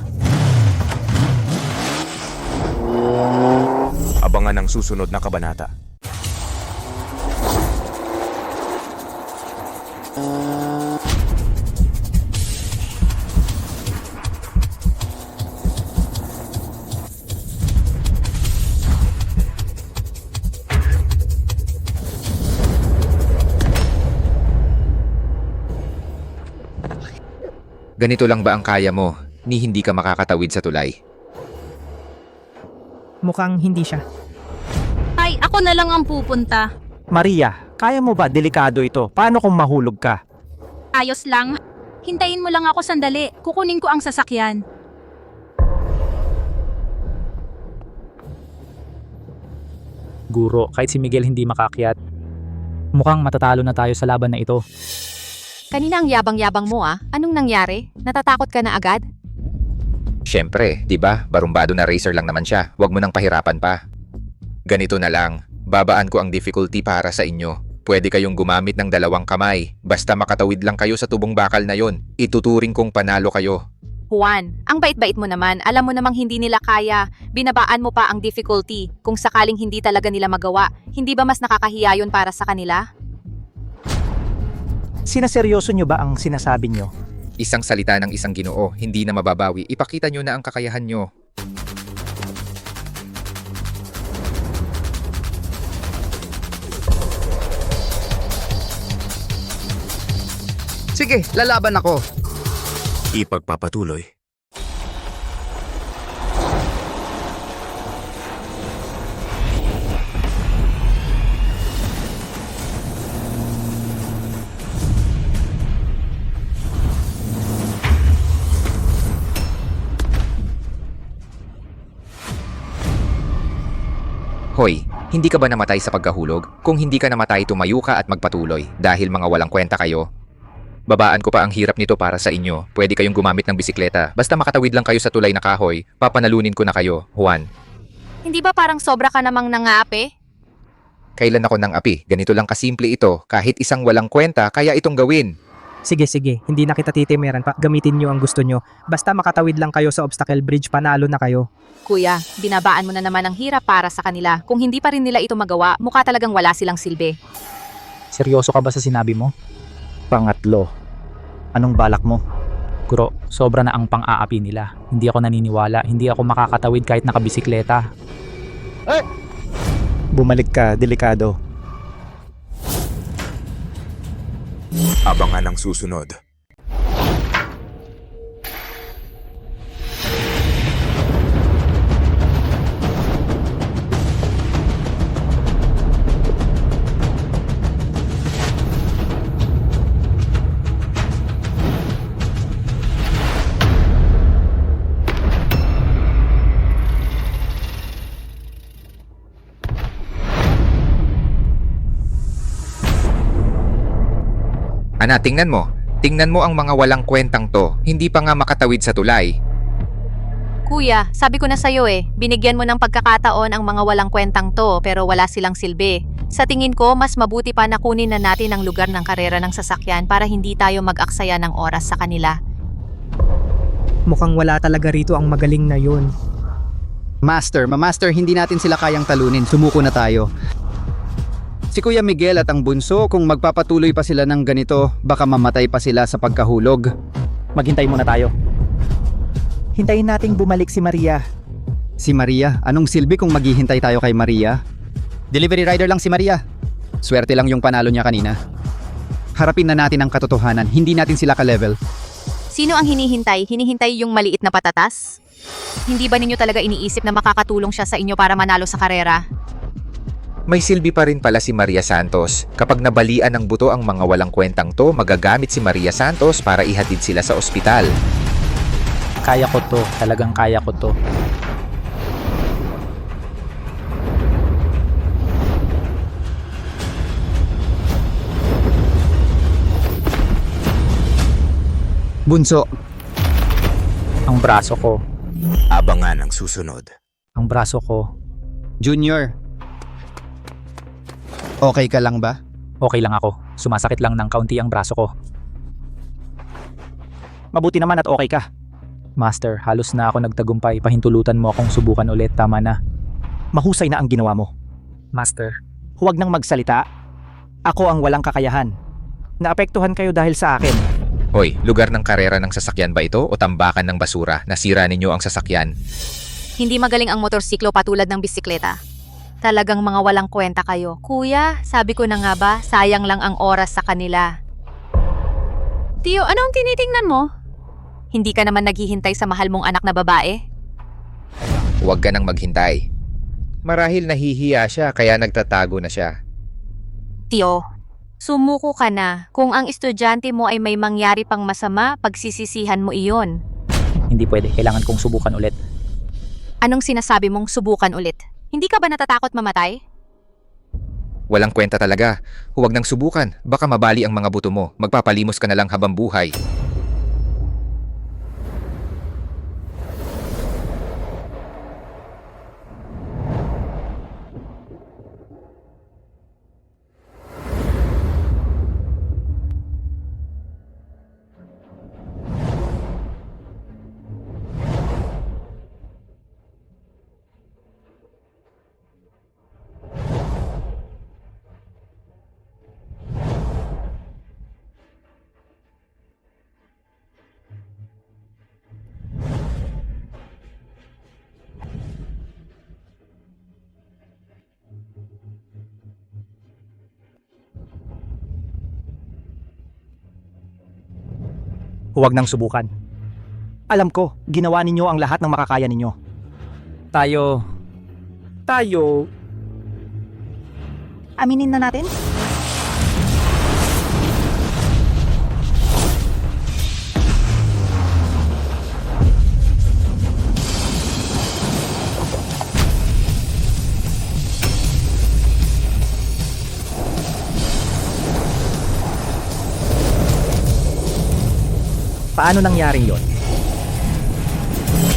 Abangan ang susunod na kabanata. Ganito lang ba ang kaya mo, ni hindi ka makakatawid sa tulay? Mukhang hindi siya. Ay, ako na lang ang pupunta. Maria, kaya mo ba delikado ito? Paano kung mahulog ka? Ayos lang. Hintayin mo lang ako sandali. Kukunin ko ang sasakyan. Guro, kahit si Miguel hindi makakyat. Mukhang matatalo na tayo sa laban na ito. Kanina ang yabang-yabang mo ah. Anong nangyari? Natatakot ka na agad? Siyempre, di ba? Barumbado na racer lang naman siya. Huwag mo nang pahirapan pa. Ganito na lang. Babaan ko ang difficulty para sa inyo. Pwede kayong gumamit ng 2 kamay. Basta makatawid lang kayo sa tubong bakal na yon. Ituturing kong panalo kayo. Juan, ang bait-bait mo naman. Alam mo namang hindi nila kaya. Binabaan mo pa ang difficulty. Kung sakaling hindi talaga nila magawa, hindi ba mas nakakahiya yun para sa kanila? Sinaseryoso nyo ba ang sinasabi nyo? Isang salita ng isang Ginoo, hindi na mababawi. Ipakita nyo na ang kakayahan nyo. Sige, lalaban ako. Ipagpapatuloy. Hoy, hindi ka ba namatay sa pagkahulog? Kung hindi ka namatay, tumayo ka at magpatuloy dahil mga walang kwenta kayo. Babaan ko pa ang hirap nito para sa inyo. Pwede kayong gumamit ng bisikleta. Basta makatawid lang kayo sa tulay na kahoy, papanalunin ko na kayo, Juan. Hindi ba parang sobra ka namang nangaapi? Kailan ako ng api? Ganito lang kasimple ito. Kahit isang walang kwenta, kaya itong gawin. Sige, hindi na kita titimeran pa. Gamitin nyo ang gusto nyo. Basta makatawid lang kayo sa obstacle bridge, panalo na kayo. Kuya, binabaan mo na naman ang hirap para sa kanila. Kung hindi pa rin nila ito magawa, mukha talagang wala silang silbi. Seryoso ka ba sa sinabi mo? Pangatlo. Anong balak mo? Guro, sobra na ang pang-aapi nila. Hindi ako naniniwala. Hindi ako makakatawid kahit nakabisikleta. Bumalik ka, delikado. Abangan ang susunod. Ana, tingnan mo. Tingnan mo ang mga walang kwentang to. Hindi pa nga makatawid sa tulay. Kuya, sabi ko na sa'yo binigyan mo ng pagkakataon ang mga walang kwentang to pero wala silang silbi. Sa tingin ko, mas mabuti pa na kunin na natin ang lugar ng karera ng sasakyan para hindi tayo mag-aksaya ng oras sa kanila. Mukhang wala talaga rito ang magaling na yun. Master, hindi natin sila kayang talunin. Sumuko na tayo. Si Kuya Miguel at ang bunso, kung magpapatuloy pa sila ng ganito, baka mamatay pa sila sa pagkahulog. Maghintay muna tayo. Hintayin nating bumalik si Maria. Si Maria? Anong silbi kung maghihintay tayo kay Maria? Delivery rider lang si Maria. Swerte lang yung panalo niya kanina. Harapin na natin ang katotohanan, hindi natin sila ka-level. Sino ang hinihintay? Hinihintay yung maliit na patatas? Hindi ba ninyo talaga iniisip na makakatulong siya sa inyo para manalo sa karera? May silbi pa rin pala si Maria Santos. Kapag nabalian ng buto ang mga walang kwentang to, magagamit si Maria Santos para ihatid sila sa ospital. Kaya ko to. Talagang kaya ko to. Bunso. Ang braso ko. Abangan ang susunod. Ang braso ko. Junior. Okay ka lang ba? Okay lang ako. Sumasakit lang ng kaunti ang braso ko. Mabuti naman at okay ka. Master, halos na ako nagtagumpay. Pahintulutan mo akong subukan ulit. Tama na. Mahusay na ang ginawa mo. Master, Huwag nang magsalita. Ako ang walang kakayahan. Naapektuhan kayo dahil sa akin. Hoy, lugar ng karera ng sasakyan ba ito o tambakan ng basura? Nasira ninyo ang sasakyan. Hindi magaling ang motorsiklo patulad ng bisikleta. Talagang mga walang kwenta kayo. Kuya, sabi ko na nga ba, sayang lang ang oras sa kanila. Tio, anong tinitingnan mo? Hindi ka naman naghihintay sa mahal mong anak na babae? Huwag ka nang maghintay. Marahil nahihiya siya kaya nagtatago na siya. Tio, sumuko ka na. Kung ang estudyante mo ay may mangyari pang masama, pagsisisihan mo iyon. hindi pwede. Kailangan kong subukan ulit. Anong sinasabi mong subukan ulit? Hindi ka ba natatakot mamatay? Walang kwenta talaga. Huwag nang subukan. Baka mabali ang mga buto mo. Magpapalimos ka na lang habang buhay. Huwag nang subukan. Alam ko, ginawa ninyo ang lahat ng makakaya ninyo. Tayo... Aminin na natin? Paano nangyari yon?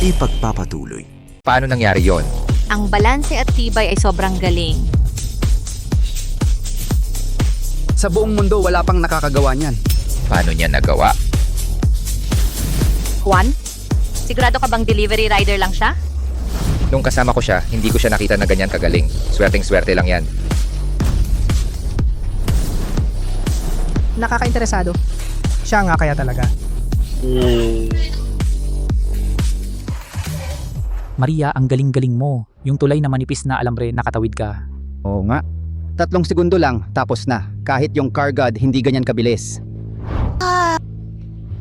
Ipagpapatuloy. Paano nangyari yon? Ang balanse at tibay ay sobrang galing. Sa buong mundo, wala pang nakakagawa niyan. Paano niya nagawa? Juan, sigurado ka bang delivery rider lang siya? Nung kasama ko siya, hindi ko siya nakita na ganyan kagaling. Swerteng-swerte lang yan. Nakakainteresado. Siya nga kaya talaga. Maria, ang galing-galing mo. Yung tulay na manipis na alambre, nakatawid ka. Oo nga. 3 segundo lang, tapos na. Kahit yung car god, hindi ganyan kabilis.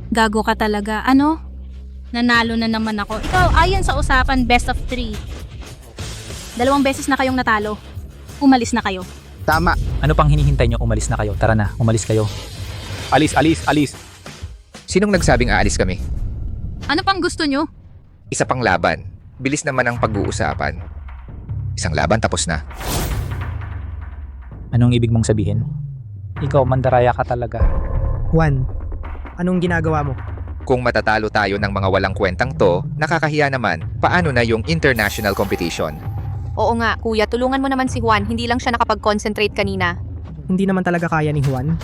Gago ka talaga. Ano? Nanalo na naman ako. So, ayon sa usapan, best of 3. 2 beses na kayong natalo. Umalis na kayo. Tama. Ano pang hinihintay nyo? Umalis na kayo. Tara na, umalis kayo. Alis, alis, alis. Sinong nagsabing aalis kami? Ano pang gusto nyo? Isa pang laban. Bilis naman ang pag-uusapan. Isang laban tapos na. Anong ibig mong sabihin? Ikaw, mandaraya ka talaga. Juan, anong ginagawa mo? Kung matatalo tayo ng mga walang kwentang to, nakakahiya naman. Paano na yung international competition? Oo nga, kuya, tulungan mo naman si Juan. Hindi lang siya nakapag-concentrate kanina. Hindi naman talaga kaya ni Juan.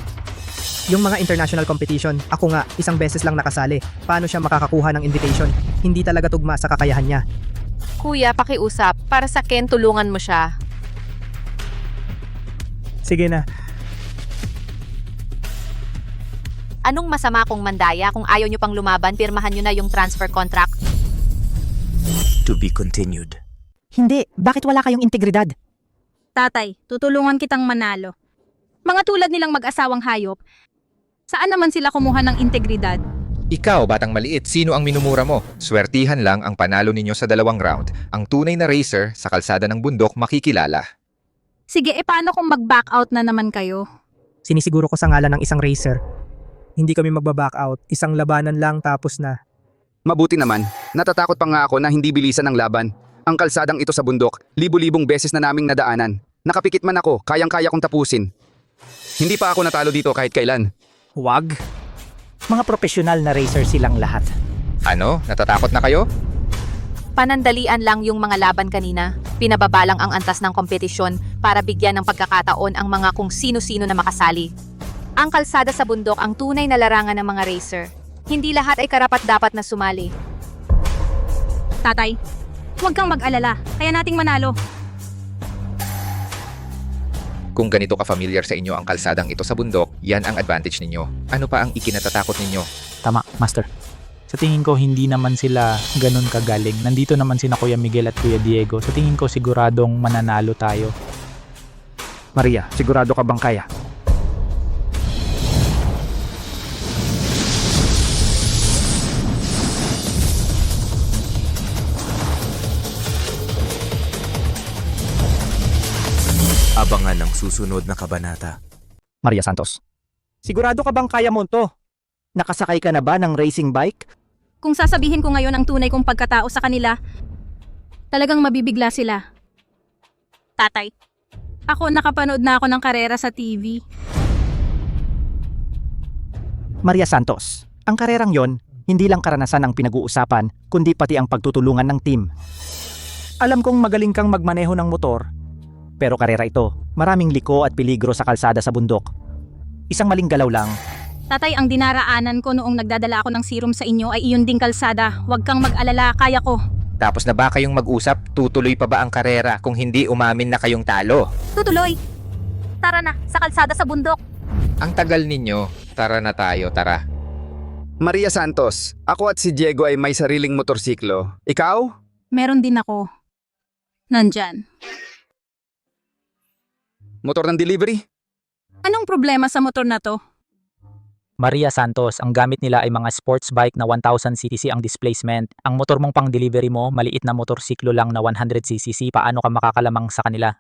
Yung mga international competition, ako nga, 1 beses lang nakasali. Paano siya makakakuha ng invitation? Hindi talaga tugma sa kakayahan niya. Kuya, pakiusap. Para sa Ken, tulungan mo siya. Sige na. Anong masama kung mandaya? Kung ayaw nyo pang lumaban, pirmahan nyo na yung transfer contract. To be continued. Hindi, bakit wala kayong integridad? Tatay, tutulungan kitang manalo. Mga tulad nilang mag-asawang hayop, saan naman sila kumuha ng integridad? Ikaw, batang maliit, sino ang minumura mo? Swertihan lang ang panalo ninyo sa 2 round. Ang tunay na racer sa kalsada ng bundok makikilala. Sige, paano kung mag-back out na naman kayo? Sinisiguro ko sa ngalan ng isang racer. Hindi kami magbaback out. 1 labanan lang tapos na. Mabuti naman. Natatakot pa nga ako na hindi bilisan ng laban. Ang kalsadang ito sa bundok, libu-libong beses na naming nadaanan. Nakapikit man ako, kayang-kaya kong tapusin. Hindi pa ako natalo dito kahit kailan. Huwag. Mga profesional na racer silang lahat. Ano? Natatakot na kayo? Panandalian lang yung mga laban kanina. Pinababa lang ang antas ng kompetisyon para bigyan ng pagkakataon ang mga kung sino-sino na makasali. Ang kalsada sa bundok ang tunay na larangan ng mga racer. Hindi lahat ay karapat-dapat na sumali. Tatay, huwag kang mag-alala. Kaya nating manalo. Kung ganito ka-familiar sa inyo ang kalsadang ito sa bundok, yan ang advantage ninyo. Ano pa ang ikinatatakot ninyo? Tama, Master. Sa tingin ko, hindi naman sila ganun kagaling. Nandito naman sina Kuya Miguel at Kuya Diego. Sa tingin ko, siguradong mananalo tayo. Maria, sigurado ka bang kaya? Abangan ang susunod na kabanata. Maria Santos. Sigurado ka bang kaya mo to? Nakasakay ka na ba ng racing bike? Kung sasabihin ko ngayon ang tunay kong pagkatao sa kanila, talagang mabibigla sila. Tatay, ako nakapanood na ako ng karera sa TV. Maria Santos, ang karerang yon, hindi lang karanasan ang pinag-uusapan, kundi pati ang pagtutulungan ng team. Alam kong magaling kang magmaneho ng motor, pero karera ito, maraming liko at peligro sa kalsada sa bundok. Isang maling galaw lang. Tatay, ang dinaraanan ko noong nagdadala ako ng serum sa inyo ay iyon ding kalsada. Huwag kang mag-alala, kaya ko. Tapos na ba kayong mag-usap? Tutuloy pa ba ang karera kung hindi umamin na kayong talo? Tutuloy! Tara na, sa kalsada sa bundok. Ang tagal ninyo. Tara na tayo, tara. Maria Santos, ako at si Diego ay may sariling motorsiklo. Ikaw? Meron din ako. Nandyan. Motor ng delivery? Anong problema sa motor na to? Maria Santos, ang gamit nila ay mga sports bike na 1000cc ang displacement. Ang motor mong pang-delivery mo, maliit na motorsiklo lang na 100cc. Paano ka makakalamang sa kanila?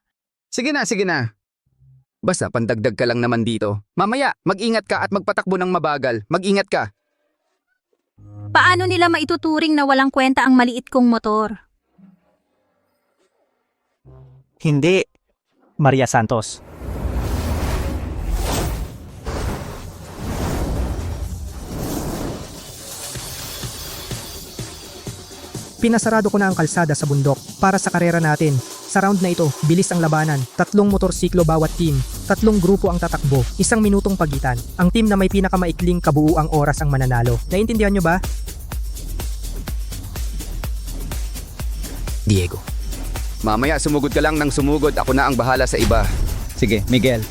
Sige na. Basta pandagdag ka lang naman dito. Mamaya, mag-ingat ka at magpatakbo ng mabagal. Mag-ingat ka. Paano nila maituturing na walang kwenta ang maliit kong motor? Hindi. Maria Santos. Pinasarado ko na ang kalsada sa bundok para sa karera natin. Sa round na ito, bilis ang labanan. 3 motorsiklo bawat team. 3 grupo ang tatakbo. 1 minutong pagitan. Ang team na may pinakamaikling kabuuang oras ang mananalo. Naintindihan nyo ba? Diego. Mamaya sumugod ka lang ng sumugod. Ako na ang bahala sa iba. Sige, Miguel.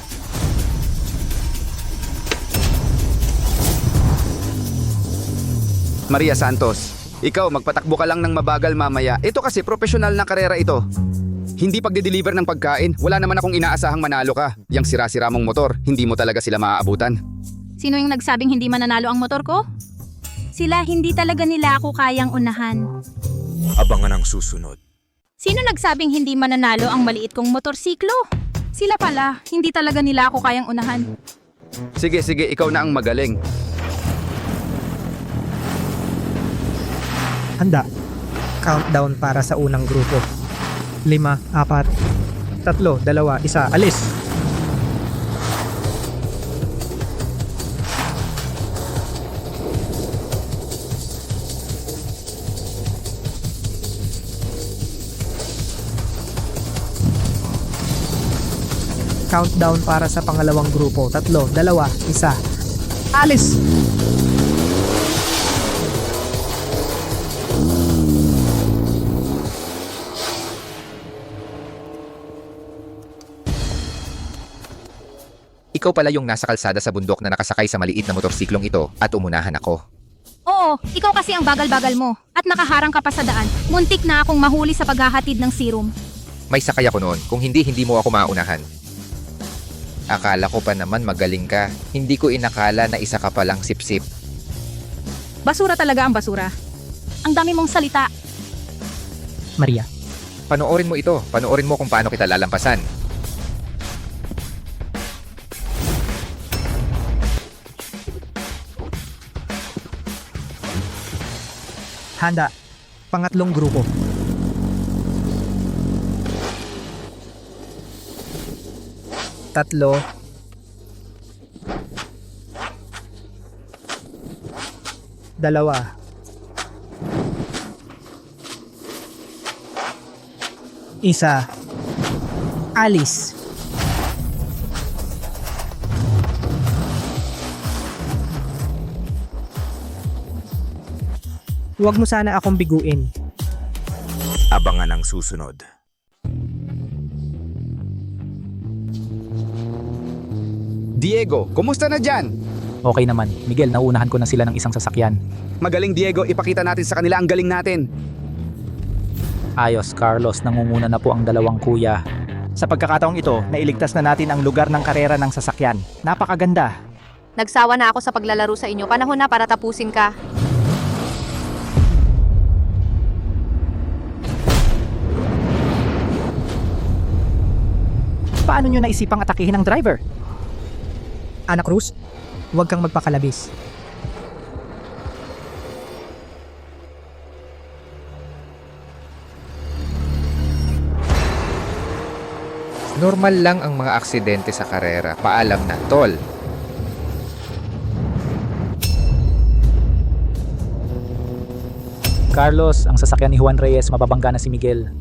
Maria Santos, ikaw magpatakbo ka lang ng mabagal mamaya. Ito kasi profesional na karera ito. Hindi pagde-deliver ng pagkain. Wala naman akong inaasahang manalo ka. Yang sira-sira mong motor, hindi mo talaga sila maaabutan. Sino yung nagsabing hindi mananalo ang motor ko? Sila, hindi talaga nila ako kayang unahan. Abangan ang susunod. Sino nagsabing hindi mananalo ang maliit kong motorsiklo? Sila pala, hindi talaga nila ako kayang unahan. Sige, ikaw na ang magaling. Handa. Countdown para sa unang grupo. 5, 4, 3, 2, 1, alis! Countdown para sa pangalawang grupo. 3, 2, 1, alis! Ikaw pala yung nasa kalsada sa bundok na nakasakay sa maliit na motorsiklong ito at umunahan ako. Oo, ikaw kasi ang bagal-bagal mo at nakaharang ka pa sa daan. Muntik na akong mahuli sa paghahatid ng serum. May sakay ako noon. Kung hindi mo ako maunahan. Akala ko pa naman magaling ka. Hindi ko inakala na isa ka palang sip-sip. Basura talaga ang basura. Ang dami mong salita. Maria. Panoorin mo ito. Panoorin mo kung paano kita lalampasan. Handa. Pangatlong grupo. Tatlo. Dalawa. Isa. Alis. Huwag mo sana akong biguin. Abangan ang susunod. Diego, kumusta na dyan? Okay naman. Miguel, nauunahan ko na sila ng isang sasakyan. Magaling Diego, ipakita natin sa kanila ang galing natin. Ayos, Carlos, nangunguna na po ang dalawang kuya. Sa pagkakataong ito, nailigtas na natin ang lugar ng karera ng sasakyan. Napakaganda. Nagsawa na ako sa paglalaro sa inyo. Panahon na para tapusin ka. Paano nyo naisipang atakihin ang driver? Ana Cruz, huwag kang magpakalabis. Normal lang ang mga aksidente sa karera. Paalam na, tol. Carlos, ang sasakyan ni Juan Reyes, mababangga na si Miguel.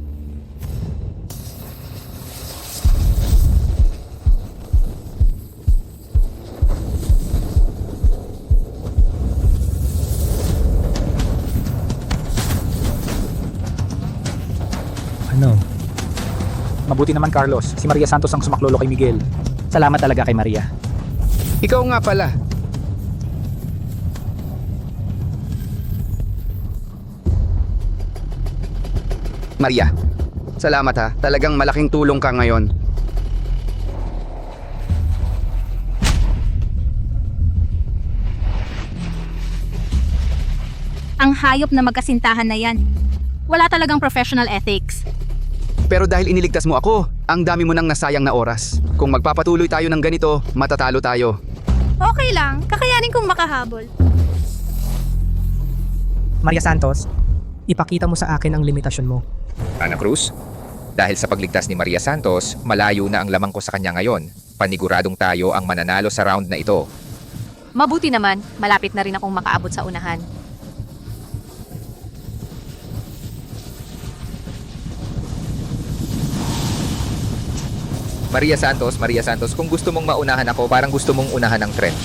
Ano? Mabuti naman, Carlos. Si Maria Santos ang sumaklolo kay Miguel. Salamat talaga kay Maria. Ikaw nga pala. Maria, salamat ha. Talagang malaking tulong ka ngayon. Ang hayop na magkasintahan na yan. Wala talagang professional ethics. Pero dahil iniligtas mo ako, ang dami mo nang nasayang na oras. Kung magpapatuloy tayo ng ganito, matatalo tayo. Okay lang, kakayanin kong makahabol. Maria Santos, ipakita mo sa akin ang limitasyon mo. Ana Cruz, dahil sa pagligtas ni Maria Santos, malayo na ang lamang ko sa kanya ngayon. Paniguradong tayo ang mananalo sa round na ito. Mabuti naman, malapit na rin akong makaabot sa unahan. Maria Santos, kung gusto mong maunahan ako, parang gusto mong unahan ng tren.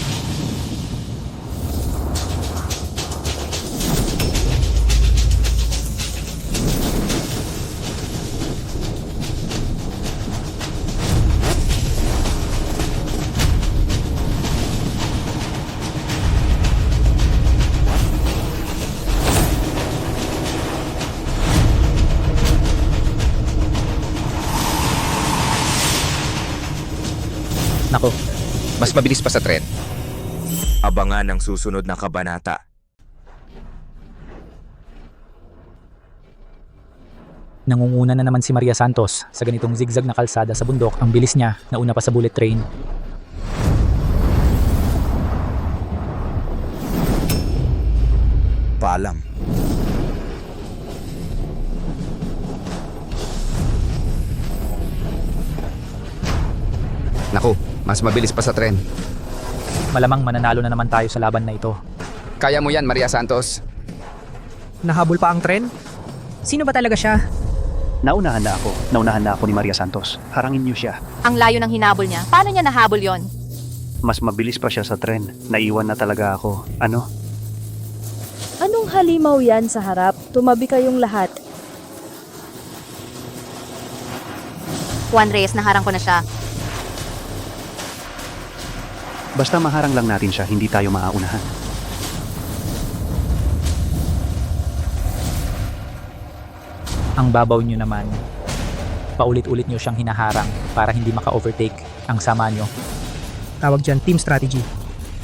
Nako, Mas mabilis pa sa tren. Abangan ang susunod na kabanata. nangunguna na naman si Maria Santos sa ganitong zigzag na kalsada sa bundok. Ang bilis niya, nauna pa sa bullet train. Paalam. Naku, mas mabilis pa sa tren. Malamang mananalo na naman tayo sa laban na ito. Kaya mo yan, Maria Santos. Nahabol pa ang tren? Sino ba talaga siya? Naunahan na ako ni Maria Santos. Harangin niyo siya. Ang layo ng hinabol niya. Paano niya nahabol yon? Mas mabilis pa siya sa tren. Naiwan na talaga ako. Ano? Anong halimaw yan sa harap? Tumabi kayong lahat. Juan Reyes, naharang ko na siya. Basta maharang lang natin siya, hindi tayo maaunahan. Ang babaw nyo naman. Paulit-ulit nyo siyang hinaharang para hindi maka-overtake ang sama nyo. Tawag dyan, team strategy.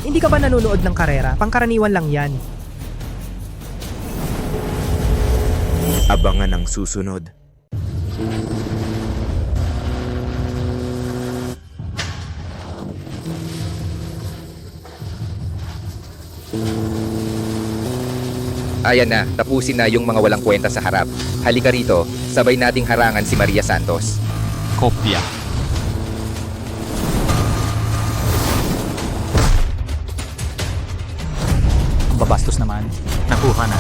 Hindi ka ba nanonood ng karera? Pangkaraniwan lang yan. Abangan ang susunod. Ayan na, tapusin na yung mga walang kwenta sa harap. Halika rito, sabay nating harangan si Maria Santos. Kopya. Ang babastos naman. Nakuha na.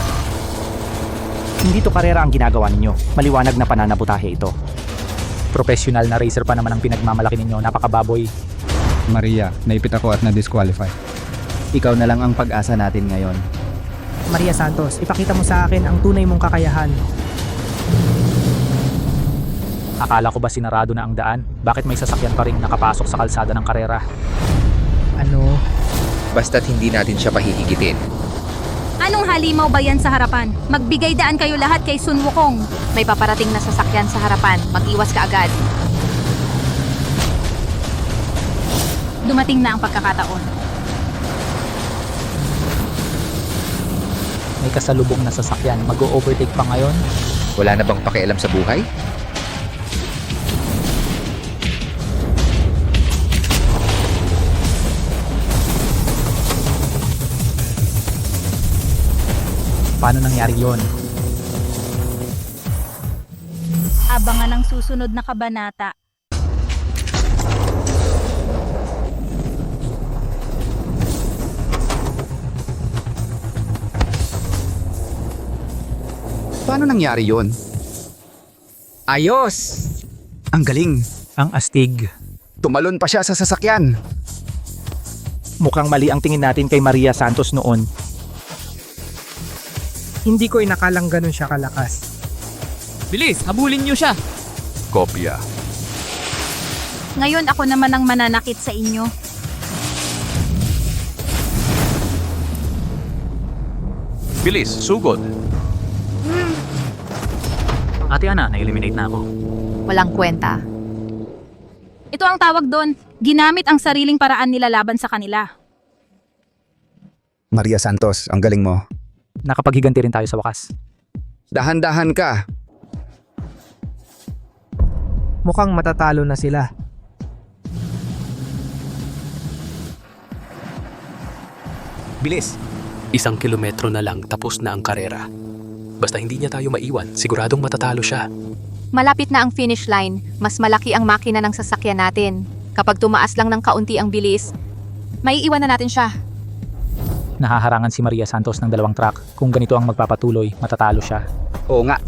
Hindi to karera ang ginagawa ninyo. Maliwanag na pananabutahe ito. Professional na racer pa naman ang pinagmamalaki ninyo. Napakababoy. Maria, naipit ako at na-disqualify. Ikaw na lang ang pag-asa natin ngayon. Maria Santos, ipakita mo sa akin ang tunay mong kakayahan. Akala ko ba sinarado na ang daan? Bakit may sasakyan pa rin nakapasok sa kalsada ng karera? Ano? Basta't hindi natin siya pahihigitin. Anong halimaw ba yan sa harapan? Magbigay daan kayo lahat kay Sun Wukong. May paparating na sasakyan sa harapan. Mag-iwas ka agad. Dumating na ang pagkakataon. May kasalubong na sasakyan. Mag-o-overtake pa ngayon? Wala na bang pakialam sa buhay? Paano nangyari yon? Abangan ang susunod na kabanata. Paano nangyari yon? Ayos! Ang galing. Ang astig. Tumalon pa siya sa sasakyan. Mukhang mali ang tingin natin kay Maria Santos noon. Hindi ko inakalang ganun siya kalakas. Bilis, habulin niyo siya. Kopya. Ngayon ako naman ang mananakit sa inyo. Bilis, sugod. Ate Ana, na-eliminate na ako. Walang kwenta. Ito ang tawag doon. Ginamit ang sariling paraan nila laban sa kanila. Maria Santos, ang galing mo. Nakapaghiganti rin tayo sa wakas. Dahan-dahan ka. Mukhang matatalo na sila. Bilis. 1 kilometro na lang tapos na ang karera. Basta hindi niya tayo maiwan, siguradong matatalo siya. Malapit na ang finish line. Mas malaki ang makina ng sasakyan natin. Kapag tumaas lang ng kaunti ang bilis, may iwan na natin siya. Nahaharangan si Maria Santos ng 2 truck. Kung ganito ang magpapatuloy, matatalo siya. Oo nga.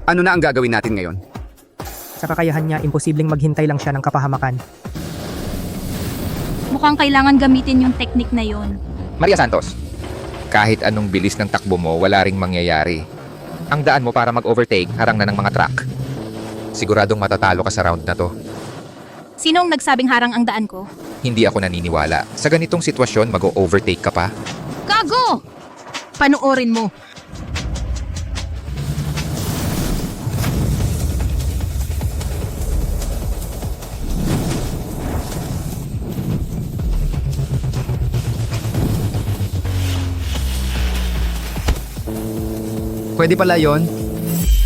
Ano na ang gagawin natin ngayon? Sa kakayahan niya, imposibleng maghintay lang siya ng kapahamakan. Mukhang kailangan gamitin yung teknik na yon. Maria Santos, kahit anong bilis ng takbo mo, wala ring mangyayari. Ang daan mo para mag-overtake, harang na ng mga truck. Siguradong matatalo ka sa round na to. Sinong nagsabing harang ang daan ko? Hindi ako naniniwala. Sa ganitong sitwasyon, mag-overtake ka pa? Gago! Panoorin mo. Pwede pala yon.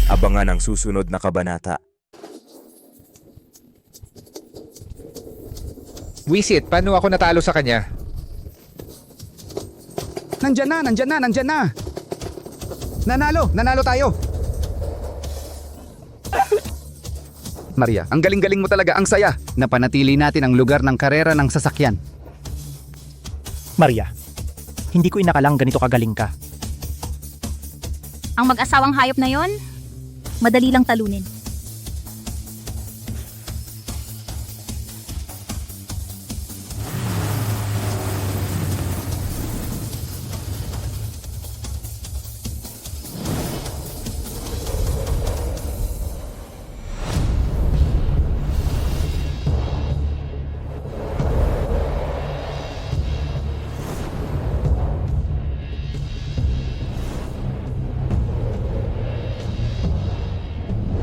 Abangan ang susunod na kabanata. Wisit, paano ako natalo sa kanya? Nandyan na. Nanalo tayo. Maria, ang galing-galing mo talaga, ang saya. Napanatili natin ang lugar ng karera ng sasakyan. Maria, hindi ko inakalang ganito kagaling ka. Ang mag-asawang hayop na yon, madali lang talunin.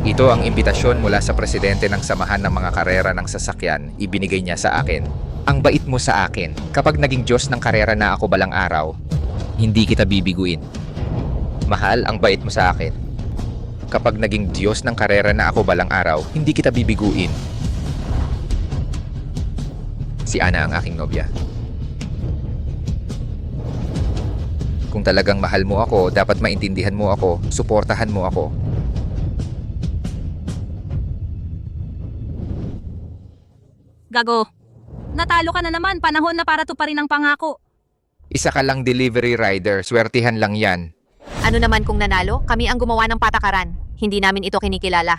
Ito ang imbitasyon mula sa presidente ng samahan ng mga karera ng sasakyan. Ibinigay niya sa akin. Ang bait mo sa akin. Kapag naging Diyos ng karera na ako balang araw, hindi kita bibiguin. Mahal, ang bait mo sa akin. Kapag naging Diyos ng karera na ako balang araw, hindi kita bibiguin. Si Ana ang aking nobya. Kung talagang mahal mo ako, dapat maintindihan mo ako, suportahan mo ako. Gago. Natalo ka na naman. Panahon na para tuparin ang pangako. Isa ka lang delivery rider, swertihan lang yan. Ano naman kung nanalo? Kami ang gumawa ng patakaran. Hindi namin ito kinikilala.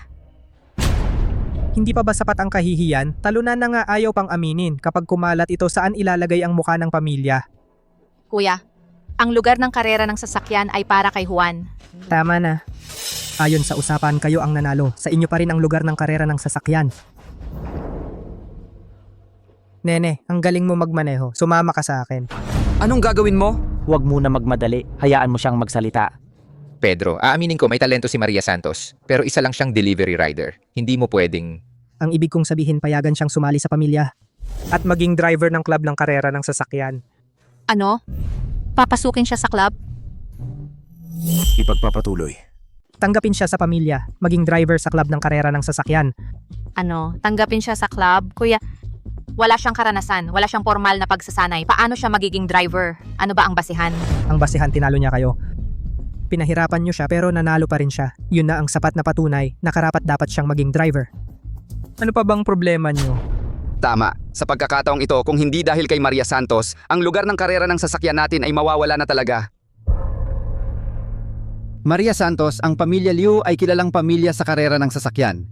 Hindi pa ba sapat ang kahihiyan? Talunan na nga ayaw pang aminin. Kapag kumalat ito, saan ilalagay ang mukha ng pamilya? Kuya, ang lugar ng karera ng sasakyan ay para kay Juan. Tama na. Ayon sa usapan, kayo ang nanalo. Sa inyo pa rin ang lugar ng karera ng sasakyan. Nene, ang galing mo magmaneho. Sumama ka sa akin. Anong gagawin mo? Huwag muna magmadali, hayaan mo siyang magsalita. Pedro, aaminin ko may talento si Maria Santos, pero isa lang siyang delivery rider. Hindi mo pwedeng... Ang ibig kong sabihin, payagan siyang sumali sa pamilya. At maging driver ng club ng karera ng sasakyan. Ano? Papasukin siya sa club? Ipagpapatuloy. Tanggapin siya sa pamilya, maging driver sa club ng karera ng sasakyan. Ano? Tanggapin siya sa club? Kuya, wala siyang karanasan, wala siyang formal na pagsasanay. Paano siya magiging driver? Ano ba ang basihan? Ang basihan, tinalo niya kayo. Pinahirapan niyo siya pero nanalo pa rin siya. Yun na ang sapat na patunay na karapat dapat siyang maging driver. Ano pa bang problema niyo? Tama. Sa pagkakataong ito, kung hindi dahil kay Maria Santos, ang lugar ng karera ng sasakyan natin ay mawawala na talaga. Maria Santos, ang pamilya Liu ay kilalang pamilya sa karera ng sasakyan.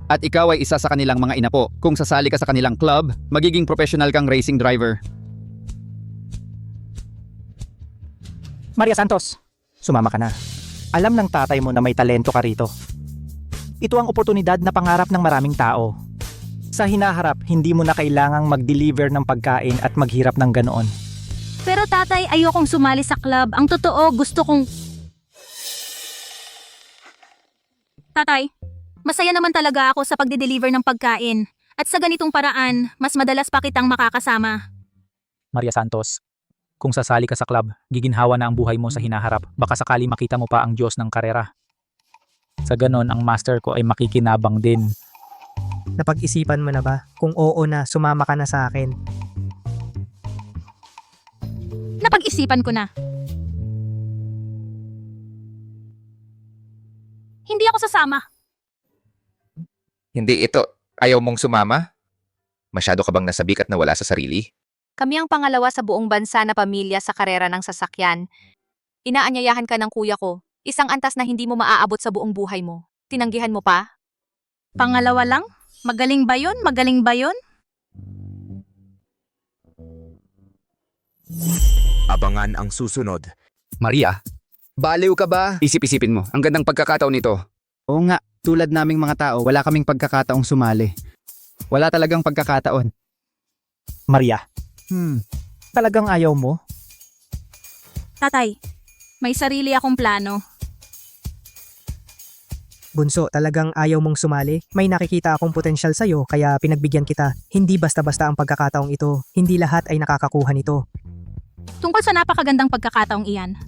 At ikaw ay isa sa kanilang mga inapo. Kung sasali ka sa kanilang club, magiging professional kang racing driver. Maria Santos, sumama ka na. Alam ng tatay mo na may talento ka rito. Ito ang oportunidad na pangarap ng maraming tao. Sa hinaharap, hindi mo na kailangang mag-deliver ng pagkain at maghirap ng ganoon. Pero tatay, ayokong sumali sa club. Ang totoo, gusto kong... Tatay, masaya naman talaga ako sa pagde-deliver ng pagkain. At sa ganitong paraan, mas madalas pa kitang makakasama. Maria Santos, kung sasali ka sa club, giginhawa na ang buhay mo sa hinaharap. Baka sakali makita mo pa ang Diyos ng karera. Sa ganon, ang master ko ay makikinabang din. Napag-isipan mo na ba? Kung oo na, sumama ka na sa akin. Napag-isipan ko na. Hindi ako sasama. Hindi ito. Ayaw mong sumama? Masyado ka bang nasabik at nawala sa sarili? Kami ang pangalawa sa buong bansa na pamilya sa karera ng sasakyan. Inaanyayahan ka ng kuya ko. Isang antas na hindi mo maaabot sa buong buhay mo. Tinanggihan mo pa? Pangalawa lang? Magaling ba yun? Magaling ba yun? Abangan ang susunod. Maria, baliw ka ba? Isip-isipin mo, ang gandang pagkakataon nito. Oo nga, tulad naming mga tao, wala kaming pagkakataong sumali. Wala talagang pagkakataon. Maria, talagang ayaw mo? Tatay, may sarili akong plano. Bunso, talagang ayaw mong sumali? May nakikita akong potensyal sa'yo kaya pinagbigyan kita. Hindi basta-basta ang pagkakataong ito. Hindi lahat ay nakakakuha nito. Tungkol sa napakagandang pagkakataong iyan,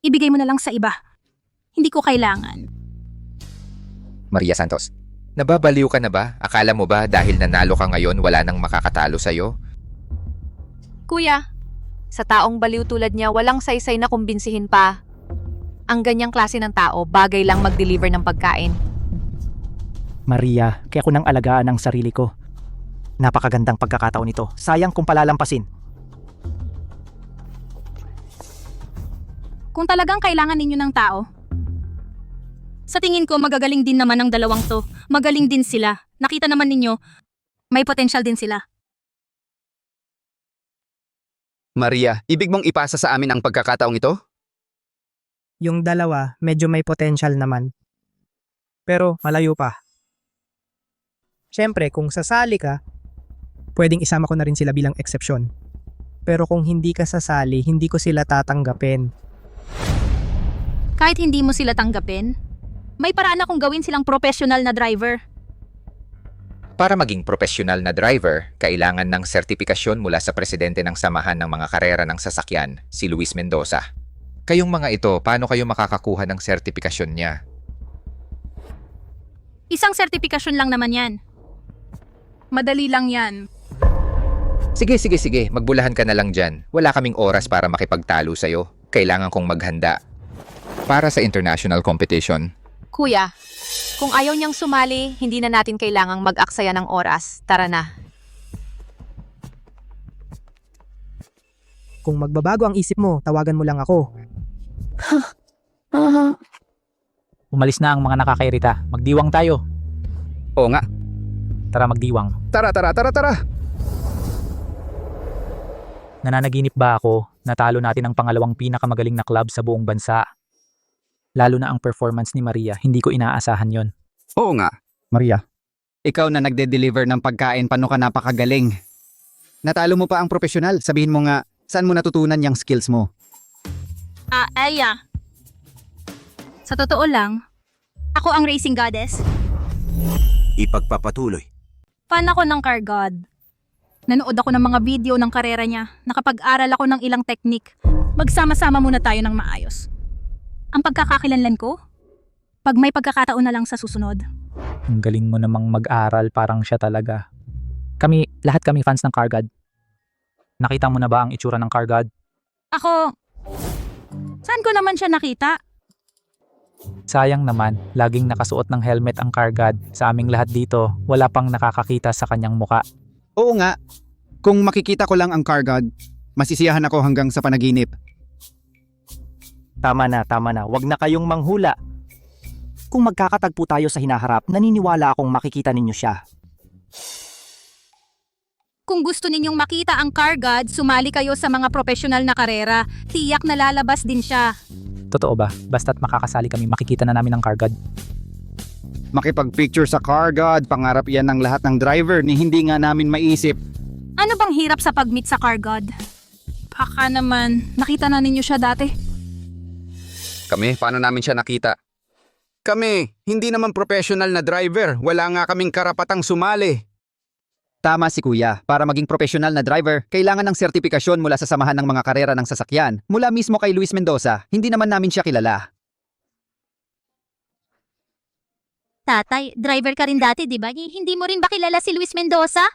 ibigay mo na lang sa iba. Hindi ko kailangan. Maria Santos, nababaliw ka na ba? Akala mo ba dahil nanalo ka ngayon wala nang makakatalo sa'yo? Kuya, sa taong baliw tulad niya, walang saysay na kumbinsihin pa. Ang ganyang klase ng tao, bagay lang mag-deliver ng pagkain. Maria, kaya ko nang alagaan ang sarili ko. Napakagandang pagkakataon ito. Sayang kung palalampasin. Kung talagang kailangan ninyo ng tao, sa tingin ko magagaling din naman ang dalawang to. Magaling din sila. Nakita naman ninyo, may potensyal din sila. Maria, ibig mong ipasa sa amin ang pagkakataong ito? Yung dalawa, medyo may potensyal naman. Pero malayo pa. Siyempre, kung sasali ka, pwedeng isama ko na rin sila bilang eksepsyon. Pero kung hindi ka sasali, hindi ko sila tatanggapin. Kahit hindi mo sila tanggapin, may paraan akong gawin silang professional na driver. Para maging professional na driver, kailangan ng sertipikasyon mula sa presidente ng Samahan ng mga Karera ng Sasakyan, si Luis Mendoza. Kayong mga ito, paano kayo makakakuha ng sertipikasyon niya? Isang sertipikasyon lang naman yan. Madali lang yan. Sige, magbulahan ka na lang dyan. Wala kaming oras para makipagtalo sa'yo. Kailangan kong maghanda. Para sa international competition. Kuya, kung ayaw niyang sumali, hindi na natin kailangang mag-aksaya ng oras. Tara na. Kung magbabago ang isip mo, tawagan mo lang ako. Umalis na ang mga nakakairita. Magdiwang tayo. Oo nga. Tara magdiwang. Tara. Nananaginip ba ako na talo natin ang pangalawang pinakamagaling na club sa buong bansa? Lalo na ang performance ni Maria, hindi ko inaasahan yon. Oo nga. Maria, Ikaw na nagde-deliver ng pagkain, paano ka napakagaling? Natalo mo pa ang profesional. Sabihin mo nga, saan mo natutunan yung skills mo? Aya. Sa totoo lang, ako ang racing goddess. Ipagpapatuloy. Fan ako ng car god. Nanood ako ng mga video ng karera niya. Nakapag-aral ako ng ilang teknik. Magsama-sama muna tayo ng maayos. Ang pagkakakilanlan ko, pag may pagkakataon na lang sa susunod. Ang galing mo namang mag-aral, parang siya talaga. Lahat kami fans ng car god. Nakita mo na ba ang itsura ng car god? Ako, saan ko naman siya nakita? Sayang naman, laging nakasuot ng helmet ang car god. Sa aming lahat dito, wala pang nakakakita sa kanyang muka. Oo nga. Kung makikita ko lang ang car god, masisiyahan ako hanggang sa panaginip. Tama na. Huwag na kayong manghula. Kung magkakatagpo tayo sa hinaharap, naniniwala akong makikita ninyo siya. Kung gusto ninyong makita ang car god, sumali kayo sa mga profesional na karera. Tiyak na lalabas din siya. Totoo ba? Basta't makakasali kami, makikita na namin ang car god. Makipag-picture sa car god, pangarap yan ng lahat ng driver ni hindi nga namin maisip. Ano bang hirap sa pag-meet sa car god? Baka naman, nakita na ninyo siya dati. Kami, paano namin siya nakita? Kami, hindi naman professional na driver. Wala nga kaming karapatang sumali. Tama si Kuya. Para maging professional na driver, kailangan ng sertipikasyon mula sa samahan ng mga karera ng sasakyan. Mula mismo kay Luis Mendoza, hindi naman namin siya kilala. Tatay, driver ka rin dati, di ba? Hindi mo rin ba kilala si Luis Mendoza?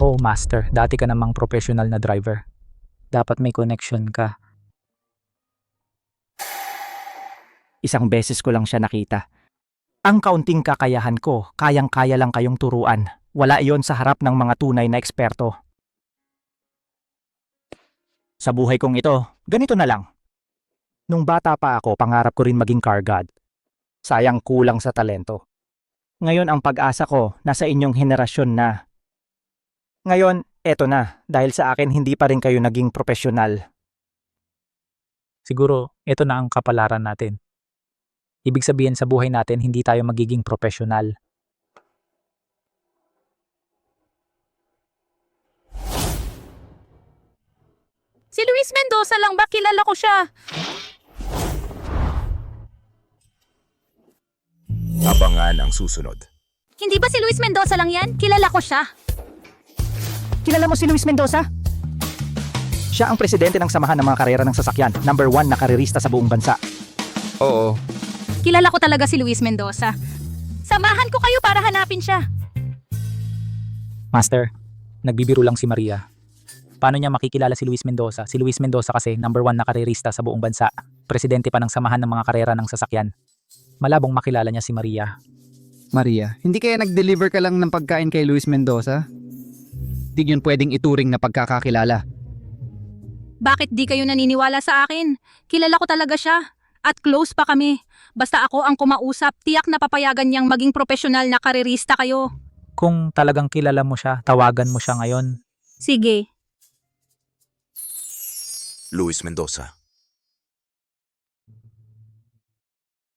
Oh, master, dati ka namang professional na driver. Dapat may connection ka. Isang beses ko lang siya nakita. Ang kaunting kakayahan ko, kayang-kaya lang kayong turuan. Wala iyon sa harap ng mga tunay na eksperto. Sa buhay kong ito, ganito na lang. Nung bata pa ako, pangarap ko rin maging car god. Sayang kulang sa talento. Ngayon ang pag-asa ko, nasa inyong henerasyon na. Ngayon, eto na, dahil sa akin hindi pa rin kayo naging profesional. Siguro, ito na ang kapalaran natin. Ibig sabihin sa buhay natin, hindi tayo magiging profesional. Si Luis Mendoza lang ba? Kilala ko siya. Abangan ang susunod. Hindi ba si Luis Mendoza lang yan? Kilala ko siya. Kilala mo si Luis Mendoza? Siya ang presidente ng samahan ng mga karera ng sasakyan, number 1 na karerista sa buong bansa. Oo. Kilala ko talaga si Luis Mendoza. Samahan ko kayo para hanapin siya. Master, nagbibiro lang si Maria. Paano niya makikilala si Luis Mendoza? Si Luis Mendoza kasi number 1 na karerista sa buong bansa. Presidente pa ng samahan ng mga karera ng sasakyan. Malabong makilala niya si Maria. Maria, hindi kaya nag-deliver ka lang ng pagkain kay Luis Mendoza? Hindi yun pwedeng ituring na pagkakakilala. Bakit di kayo naniniwala sa akin? Kilala ko talaga siya. At close pa kami. Basta ako ang kumausap, tiyak na papayagan niyang maging profesional na karerista kayo. Kung talagang kilala mo siya, tawagan mo siya ngayon. Sige. Luis Mendoza.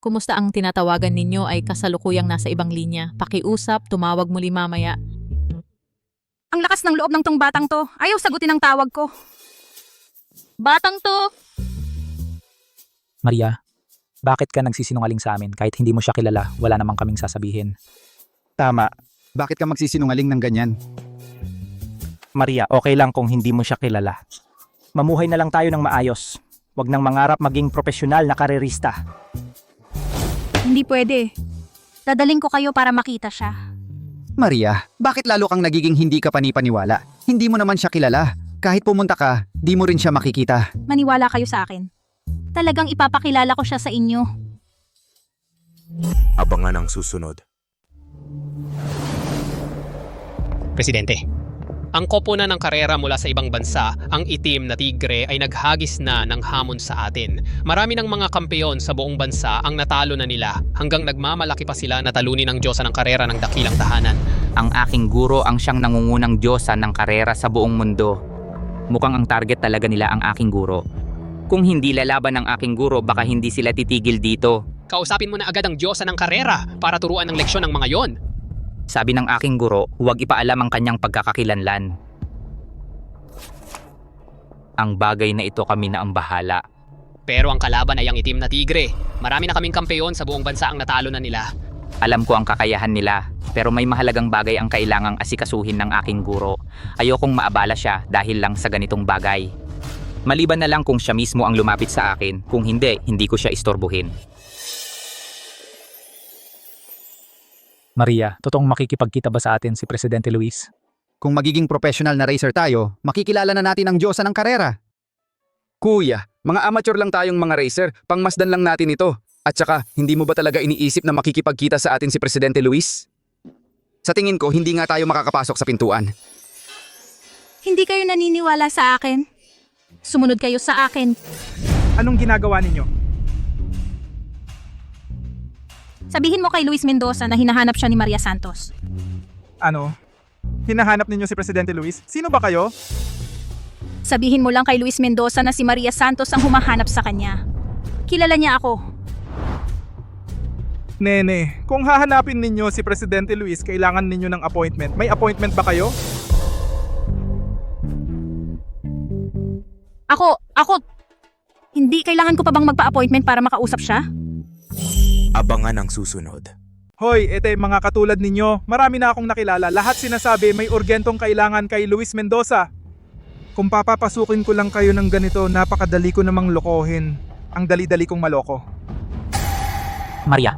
Kumusta ang tinatawagan ninyo ay kasalukuyang nasa ibang linya. Pakiusap, tumawag muli mamaya. Ang lakas ng loob ng tong batang to. Ayaw sagutin ang tawag ko. Batang to! Maria, bakit ka nagsisinungaling sa amin kahit hindi mo siya kilala? Wala namang kaming sasabihin. Tama. Bakit ka magsisinungaling ng ganyan? Maria, okay lang kung hindi mo siya kilala. Mamuhay na lang tayo ng maayos. Huwag nang mangarap maging profesional na karerista. Hindi pwede. Dadaling ko kayo para makita siya. Maria, bakit lalo kang nagiging hindi ka panipaniwala? Hindi mo naman siya kilala. Kahit pumunta ka, di mo rin siya makikita. Maniwala kayo sa akin. Talagang ipapakilala ko siya sa inyo. Abangan ang susunod. Presidente, ang koponan ng karera mula sa ibang bansa, ang itim na tigre ay naghagis na ng hamon sa atin. Marami ng mga kampeon sa buong bansa ang natalo na nila hanggang nagmamalaki pa sila na talunin ang diyosa ng karera ng dakilang tahanan. Ang aking guro ang siyang nangungunang diyosa ng karera sa buong mundo. Mukhang ang target talaga nila ang aking guro. Kung hindi lalaban ng aking guro, baka hindi sila titigil dito. Kausapin mo na agad ang diyosa ng karera para turuan ng leksyon ng mga yon. Sabi ng aking guro, huwag ipaalam ang kanyang pagkakakilanlan. Ang bagay na ito kami na ang bahala. Pero ang kalaban ay ang itim na tigre. Marami na kaming kampeon sa buong bansa ang natalo na nila. Alam ko ang kakayahan nila, pero may mahalagang bagay ang kailangang asikasuhin ng aking guro. Ayokong maabala siya dahil lang sa ganitong bagay. Maliban na lang kung siya mismo ang lumapit sa akin, kung hindi, hindi ko siya istorbohin. Maria, totoong makikipagkita ba sa atin si Presidente Luis? Kung magiging professional na racer tayo, makikilala na natin ang diyosa ng karera. Kuya, mga amateur lang tayong mga racer, pangmasdan lang natin ito. At saka, hindi mo ba talaga iniisip na makikipagkita sa atin si Presidente Luis? Sa tingin ko, hindi nga tayo makakapasok sa pintuan. Hindi kayo naniniwala sa akin? Sumunod kayo sa akin. Anong ginagawa ninyo? Sabihin mo kay Luis Mendoza na hinahanap siya ni Maria Santos. Ano? Hinahanap ninyo si Presidente Luis? Sino ba kayo? Sabihin mo lang kay Luis Mendoza na si Maria Santos ang humahanap sa kanya. Kilala niya ako. Nene, kung hahanapin ninyo si Presidente Luis, kailangan ninyo ng appointment. May appointment ba kayo? Ako, hindi kailangan ko pa bang magpa-appointment para makausap siya? Abangan ang susunod. Hoy, ete mga katulad ninyo, marami na akong nakilala. Lahat sinasabi may urgentong kailangan kay Luis Mendoza. Kung papapasukin ko lang kayo ng ganito, napakadali ko namang lokohin. Ang dali-dali kong maloko. Maria,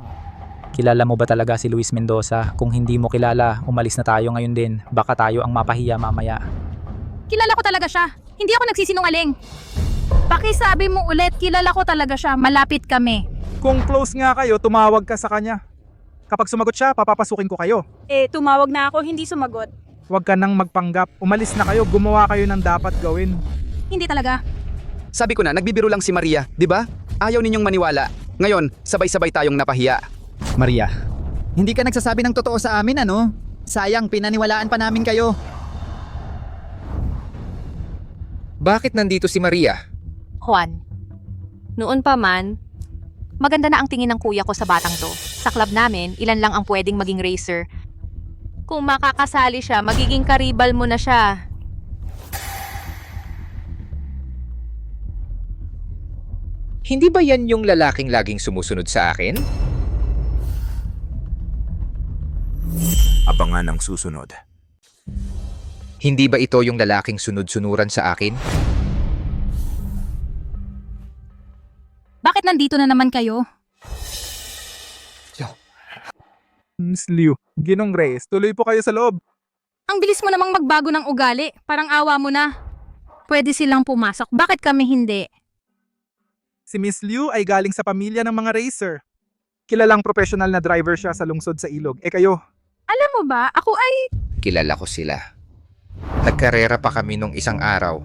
kilala mo ba talaga si Luis Mendoza? Kung hindi mo kilala, umalis na tayo ngayon din. Baka tayo ang mapahiya mamaya. Kilala ko talaga siya. Hindi ako nagsisinungaling. Pakisabi mo ulit, kilala ko talaga siya. Malapit kami. Kung close nga kayo, tumawag ka sa kanya. Kapag sumagot siya, papapasukin ko kayo. Tumawag na ako, hindi sumagot. Huwag ka nang magpanggap. Umalis na kayo, gumawa kayo ng dapat gawin. Hindi talaga. Sabi ko na, nagbibiro lang si Maria, di ba? Ayaw ninyong maniwala. Ngayon, sabay-sabay tayong napahiya. Maria, hindi ka nagsasabi ng totoo sa amin, ano? Sayang, pinaniwalaan pa namin kayo. Bakit nandito si Maria? Juan, noon pa man, maganda na ang tingin ng kuya ko sa batang to. Sa club namin, ilan lang ang pwedeng maging racer. Kung makakasali siya, magiging karibal mo na siya. Hindi ba yan yung lalaking laging sumusunod sa akin? Abangan ang susunod. Hindi ba ito yung lalaking sunod-sunuran sa akin? Bakit nandito na naman kayo? Miss Liu, Ginong Reyes, tuloy po kayo sa loob. Ang bilis mo namang magbago ng ugali. Parang awa mo na. Pwede silang pumasok. Bakit kami hindi? Si Miss Liu ay galing sa pamilya ng mga racer. Kilalang professional na driver siya sa lungsod sa ilog. Kayo? Alam mo ba, ako ay... Kilala ko sila. Nagkarera pa kami nung isang araw.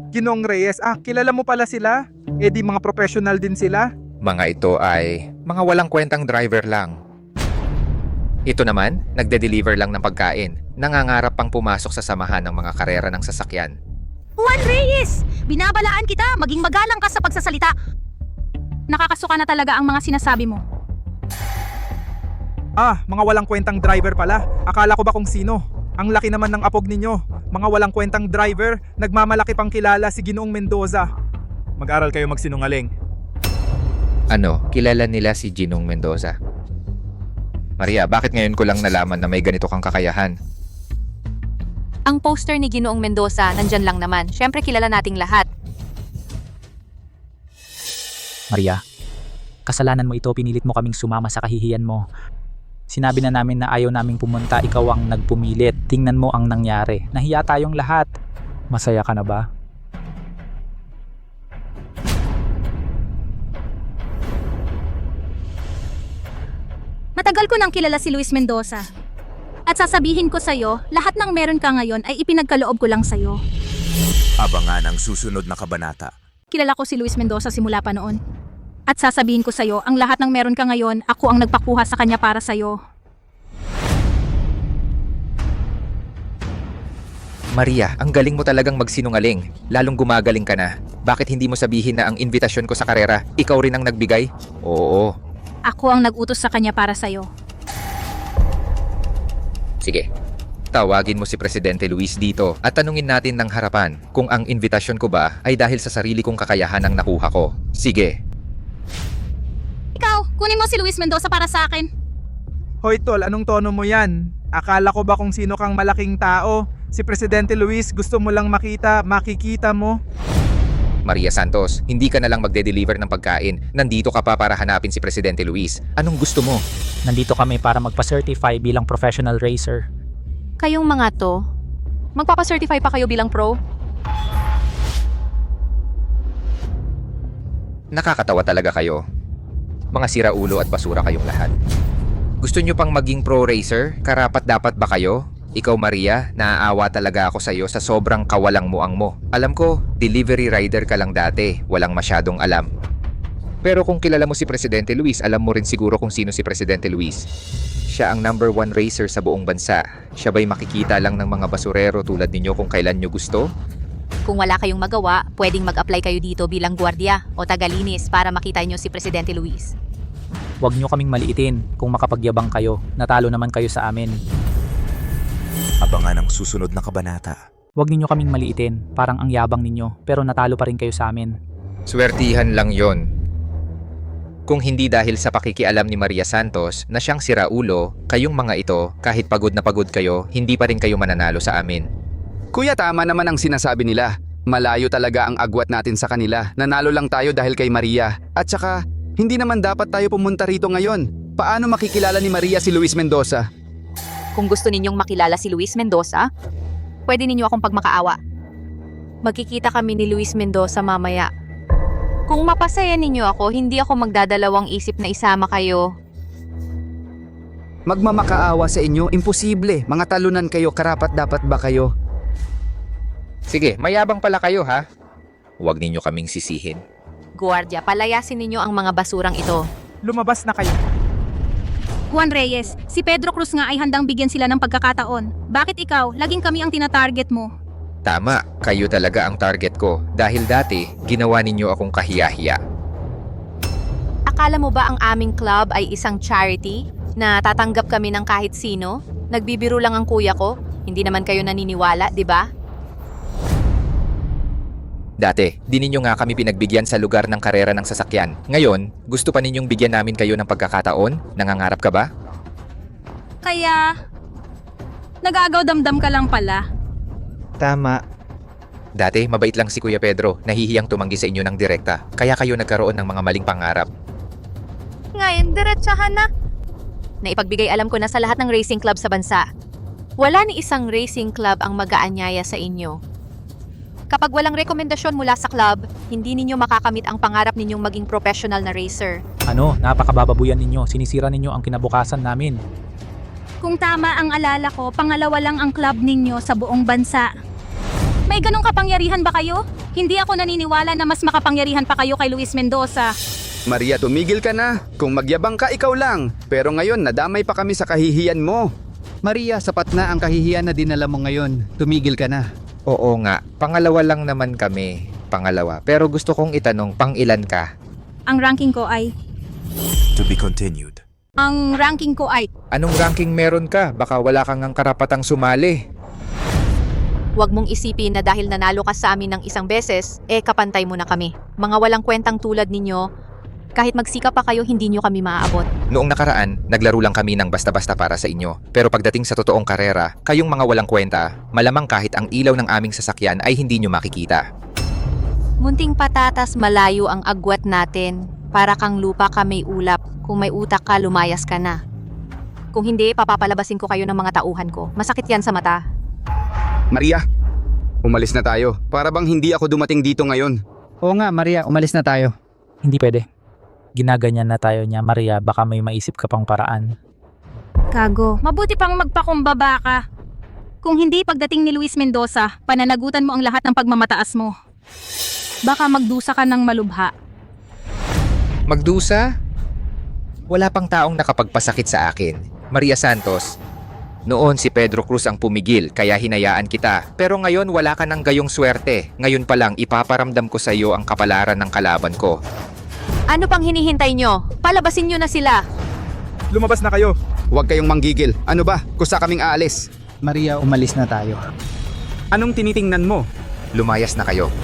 Ginong Reyes, kilala mo pala sila? Di mga professional din sila? Mga ito ay mga walang kwentang driver lang. Ito naman, nagde-deliver lang ng pagkain. Nangangarap pang pumasok sa samahan ng mga karera ng sasakyan. Juan Reyes! Binabalaan kita, maging magalang ka sa pagsasalita. Nakakasuka na talaga ang mga sinasabi mo. Mga walang kwentang driver pala. Akala ko ba kung sino? Ang laki naman ng apog ninyo. Mga walang kwentang driver, nagmamalaki pang kilala si Ginoong Mendoza. Mag-aral kayo magsinungaling. Ano, kilala nila si Ginong Mendoza? Maria, bakit ngayon ko lang nalaman na may ganito kang kakayahan? Ang poster ni Ginoong Mendoza, nandyan lang naman. Siyempre kilala nating lahat. Maria, kasalanan mo ito, pinilit mo kaming sumama sa kahihiyan mo. Sinabi na namin na ayaw naming pumunta, ikaw ang nagpumilit. Tingnan mo ang nangyari. Nahiya tayong lahat. Masaya ka na ba? Matagal ko nang kilala si Luis Mendoza. At sasabihin ko sa'yo, lahat ng meron ka ngayon ay ipinagkaloob ko lang sa'yo. Abangan ang susunod na kabanata. Kilala ko si Luis Mendoza simula pa noon. At sasabihin ko sa'yo, ang lahat ng meron ka ngayon, ako ang nagpakuha sa kanya para sa'yo. Maria, ang galing mo talagang magsinungaling. Lalong gumagaling ka na. Bakit hindi mo sabihin na ang invitasyon ko sa karera, ikaw rin ang nagbigay? Oo. Ako ang nag-utos sa kanya para sa'yo. Sige. Tawagin mo si Presidente Luis dito at tanungin natin ng harapan kung ang invitasyon ko ba ay dahil sa sarili kong kakayahan ang nakuha ko. Sige. Ikaw, kunin mo si Luis Mendoza para sa akin. Hoy tol, anong tono mo yan? Akala ko ba kung sino kang malaking tao? Si Presidente Luis gusto mo lang makikita mo. Maria Santos, hindi ka na lang magde-deliver ng pagkain. Nandito ka pa para hanapin si Presidente Luis. Anong gusto mo? Nandito kami para magpa-certify bilang professional racer. Kayong mga to, magpapacertify pa kayo bilang pro? Nakakatawa talaga kayo. Mga siraulo at basura kayong lahat. Gusto nyo pang maging pro racer? Karapat dapat ba kayo? Ikaw Maria, naaawa talaga ako sa iyo sa sobrang kawalang muang mo. Alam ko, delivery rider ka lang dati, walang masyadong alam. Pero kung kilala mo si Presidente Luis, alam mo rin siguro kung sino si Presidente Luis. Siya ang #1 racer sa buong bansa. Siya ba'y makikita lang ng mga basurero tulad ninyo kung kailan nyo gusto? Kung wala kayong magawa, pwedeng mag-apply kayo dito bilang gwardiya o tagalinis para makita nyo si Presidente Luis. Huwag nyo kaming maliitin kung makapagyabang kayo. Natalo naman kayo sa amin. Abangan ang susunod na kabanata. Huwag ninyo kaming maliitin. Parang ang yabang ninyo pero natalo pa rin kayo sa amin. Swertihan lang yon. Kung hindi dahil sa pakikialam ni Maria Santos na siyang siraulo, kayong mga ito, kahit pagod na pagod kayo, hindi pa rin kayo mananalo sa amin. Kuya, tama naman ang sinasabi nila. Malayo talaga ang agwat natin sa kanila. Nanalo lang tayo dahil kay Maria. At saka, hindi naman dapat tayo pumunta rito ngayon. Paano makikilala ni Maria si Luis Mendoza? Kung gusto ninyong makilala si Luis Mendoza, pwede ninyo akong pagmakaawa. Magkikita kami ni Luis Mendoza mamaya. Kung mapasaya ninyo ako, hindi ako magdadalawang isip na isama kayo. Magmamakaawa sa inyo? Imposible. Mga talunan kayo, karapat dapat ba kayo? Sige, mayabang pala kayo ha. Huwag ninyo kaming sisihin. Guardia, palayasin ninyo ang mga basurang ito. Lumabas na kayo. Juan Reyes, si Pedro Cruz nga ay handang bigyan sila ng pagkakataon. Bakit ikaw, laging kami ang tinatarget mo? Tama, kayo talaga ang target ko. Dahil dati, ginawa ninyo akong kahiya-hiya. Akala mo ba ang aming club ay isang charity na tatanggap kami ng kahit sino? Nagbibiro lang ang kuya ko. Hindi naman kayo naniniwala, di ba? Dati, di ninyo nga kami pinagbigyan sa lugar ng karera ng sasakyan. Ngayon, gusto pa ninyong bigyan namin kayo ng pagkakataon? Nangangarap ka ba? Kaya, nag-aagaw damdam ka lang pala. Tama. Dati, mabait lang si Kuya Pedro. Nahihiyang tumanggi sa inyo ng direkta. Kaya kayo nagkaroon ng mga maling pangarap. Ngayon, diretsahan na. Naipagbigay alam ko na sa lahat ng racing club sa bansa. Wala ni isang racing club ang mag-aanyaya sa inyo. Kapag walang rekomendasyon mula sa club, hindi ninyo makakamit ang pangarap ninyong maging professional na racer. Ano, napakabababuyan ninyo. Sinisira ninyo ang kinabukasan namin. Kung tama ang alala ko, pangalawa lang ang club ninyo sa buong bansa. May ganong kapangyarihan ba kayo? Hindi ako naniniwala na mas makapangyarihan pa kayo kay Luis Mendoza. Maria, tumigil ka na. Kung magyabang ka, ikaw lang. Pero ngayon, nadamay pa kami sa kahihiyan mo. Maria, sapat na ang kahihiyan na dinala mo ngayon. Tumigil ka na. Oo nga, pangalawa lang naman kami. Pangalawa. Pero gusto kong itanong, pang ilan ka? Ang ranking ko ay... To be continued. Ang ranking ko ay... Anong ranking meron ka? Baka wala kang ang karapatang sumali. Huwag mong isipin na dahil nanalo ka sa amin ng isang beses, kapantay mo na kami. Mga walang kwentang tulad ninyo, kahit magsikap pa kayo, hindi nyo kami maaabot. Noong nakaraan, naglaro lang kami ng basta-basta para sa inyo. Pero pagdating sa totoong karera, kayong mga walang kwenta, malamang kahit ang ilaw ng aming sasakyan ay hindi nyo makikita. Munting patatas, malayo ang agwat natin. Para kang lupa ka may ulap. Kung may utak ka, lumayas ka na. Kung hindi, papapalabasin ko kayo ng mga tauhan ko. Masakit yan sa mata. Maria, umalis na tayo. Para bang hindi ako dumating dito ngayon. Oo nga, Maria, umalis na tayo. Hindi pwede. Ginaganyan na tayo niya, Maria. Baka may maisip ka pang paraan. Kago, mabuti pang magpakumbaba ka. Kung hindi pagdating ni Luis Mendoza, pananagutan mo ang lahat ng pagmamataas mo. Baka magdusa ka ng malubha. Magdusa? Wala pang taong nakapagpasakit sa akin. Maria Santos, noon si Pedro Cruz ang pumigil kaya hinayaan kita. Pero ngayon wala ka ng gayong swerte. Ngayon pa lang ipaparamdam ko sa iyo ang kapalaran ng kalaban ko. Ano pang hinihintay nyo? Palabasin nyo na sila. Lumabas na kayo. Huwag kayong manggigil. Ano ba? Kusa kaming aalis. Maria, umalis na tayo. Anong tinitingnan mo? Lumayas na kayo.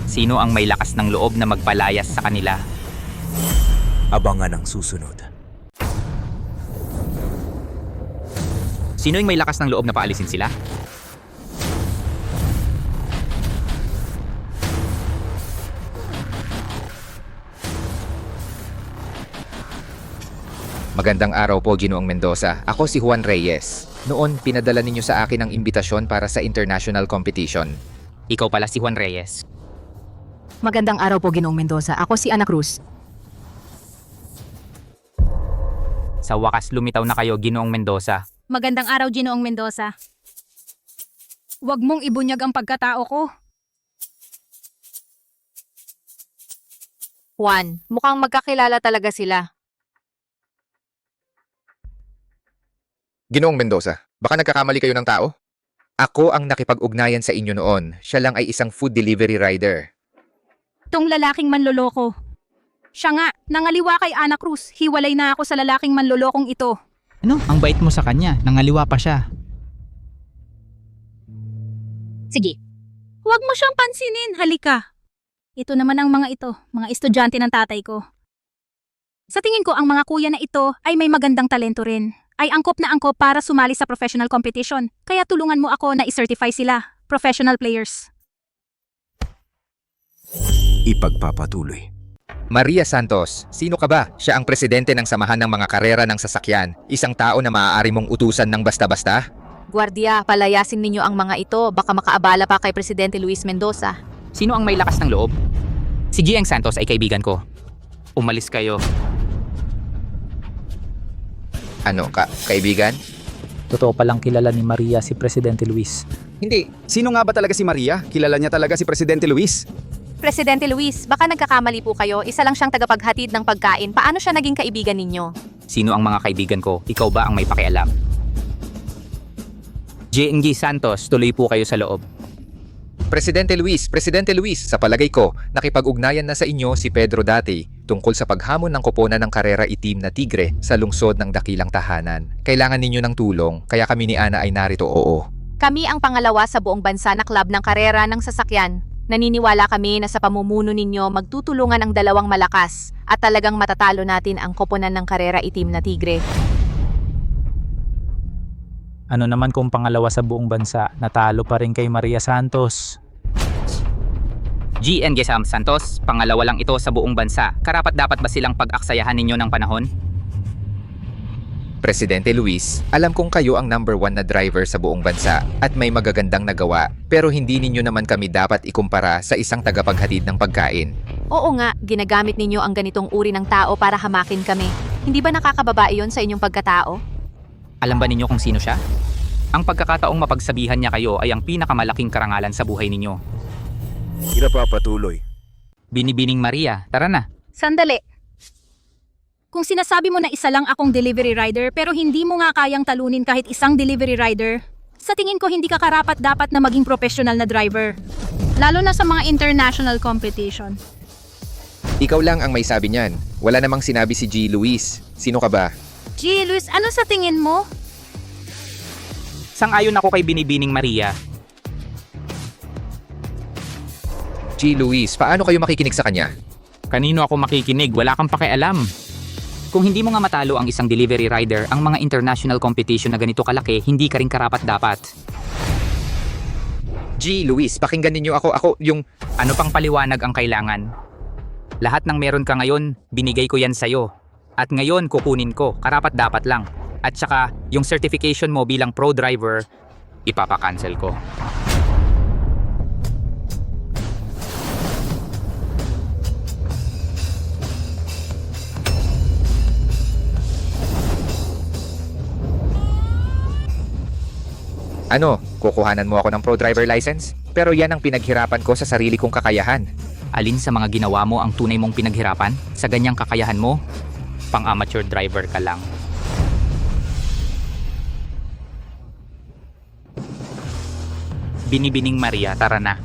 Sino ang may lakas ng loob na magpalayas sa kanila? Abangan ang susunod. Sino yung may lakas ng loob na paalisin sila? Magandang araw po, Ginoong Mendoza. Ako si Juan Reyes. Noon, pinadala ninyo sa akin ang imbitasyon para sa international competition. Ikaw pala si Juan Reyes. Magandang araw po, Ginoong Mendoza. Ako si Ana Cruz. Sa wakas lumitaw na kayo, Ginoong Mendoza. Magandang araw, Ginoong Mendoza. Huwag mong ibunyag ang pagkatao ko. Juan, mukhang magkakilala talaga sila. Ginoong Mendoza, baka nagkakamali kayo ng tao? Ako ang nakipag-ugnayan sa inyo noon. Siya lang ay isang food delivery rider. Tong lalaking manloloko. Siya nga, nangaliwa kay Ana Cruz. Hiwalay na ako sa lalaking manlolokong ito. Ano? Ang bait mo sa kanya. Nangaliwa pa siya. Sige. Huwag mo siyang pansinin. Halika. Ito naman ang mga ito, mga estudyante ng tatay ko. Sa tingin ko, ang mga kuya na ito ay may magandang talento rin. Ay angkop na angkop para sumali sa professional competition. Kaya tulungan mo ako na i-certify sila, professional players. Ipagpapatuloy. Maria Santos, sino ka ba? Siya ang presidente ng samahan ng mga karera ng sasakyan. Isang tao na maaari mong utusan ng basta-basta? Guardia, palayasin ninyo ang mga ito. Baka makaabala pa kay Presidente Luis Mendoza. Sino ang may lakas ng loob? Si Gieng Santos ay kaibigan ko. Umalis kayo. Ano ka, kaibigan? Totoo palang kilala ni Maria si Presidente Luis. Hindi. Sino nga ba talaga si Maria? Kilala niya talaga si Presidente Luis. Presidente Luis, baka nagkakamali po kayo. Isa lang siyang tagapaghatid ng pagkain. Paano siya naging kaibigan ninyo? Sino ang mga kaibigan ko? Ikaw ba ang may pakialam? Gieng Santos, tuloy po kayo sa loob. Presidente Luis, sa palagay ko, nakipag-ugnayan na sa inyo si Pedro dati tungkol sa paghamon ng koponan ng karera itim na Tigre sa lungsod ng dakilang tahanan. Kailangan ninyo ng tulong, kaya kami ni Ana ay narito, oo. Kami ang pangalawa sa buong bansa na club ng karera ng sasakyan. Naniniwala kami na sa pamumuno ninyo magtutulungan ang dalawang malakas at talagang matatalo natin ang koponan ng karera itim na Tigre. Ano naman kung pangalawa sa buong bansa, natalo pa rin kay Maria Santos. Gieng Santos, pangalawa lang ito sa buong bansa. Karapat dapat ba silang pag-aksayahan ninyo ng panahon? Presidente Luis, alam kong kayo ang number 1 na driver sa buong bansa at may magagandang nagawa, pero hindi ninyo naman kami dapat ikumpara sa isang tagapaghatid ng pagkain. Oo nga, ginagamit ninyo ang ganitong uri ng tao para hamakin kami. Hindi ba nakakababa iyon sa inyong pagkatao? Alam ba ninyo kung sino siya? Ang pagkakataong mapagsabihan niya kayo ay ang pinakamalaking karangalan sa buhay ninyo. Ipagpapatuloy. Binibining Maria, tara na. Sandali. Kung sinasabi mo na isa lang akong delivery rider pero hindi mo nga kayang talunin kahit isang delivery rider, sa tingin ko hindi ka karapat dapat na maging professional na driver. Lalo na sa mga international competition. Ikaw lang ang may sabi niyan. Wala namang sinabi si G. Luis. Sino ka ba? G. Luis, ano sa tingin mo? Sang-ayon ako kay Binibining Maria. G. Luis, paano kayo makikinig sa kanya? Kanino ako makikinig? Wala kang pakialam. Kung hindi mo nga matalo ang isang delivery rider, ang mga international competition na ganito kalaki, hindi ka rin karapat-dapat. G. Luis, pakinggan ninyo ako yung... Ano pang paliwanag ang kailangan? Lahat ng meron ka ngayon, binigay ko yan sa'yo. At ngayon, kukunin ko, karapat-dapat lang. At saka, yung certification mo bilang pro driver, ipapakancel ko. Ano, kukuhanan mo ako ng pro driver license? Pero yan ang pinaghirapan ko sa sarili kong kakayahan. Alin sa mga ginawa mo ang tunay mong pinaghirapan? Sa ganyang kakayahan mo? Pang-amateur driver ka lang. Binibining Maria, tara na.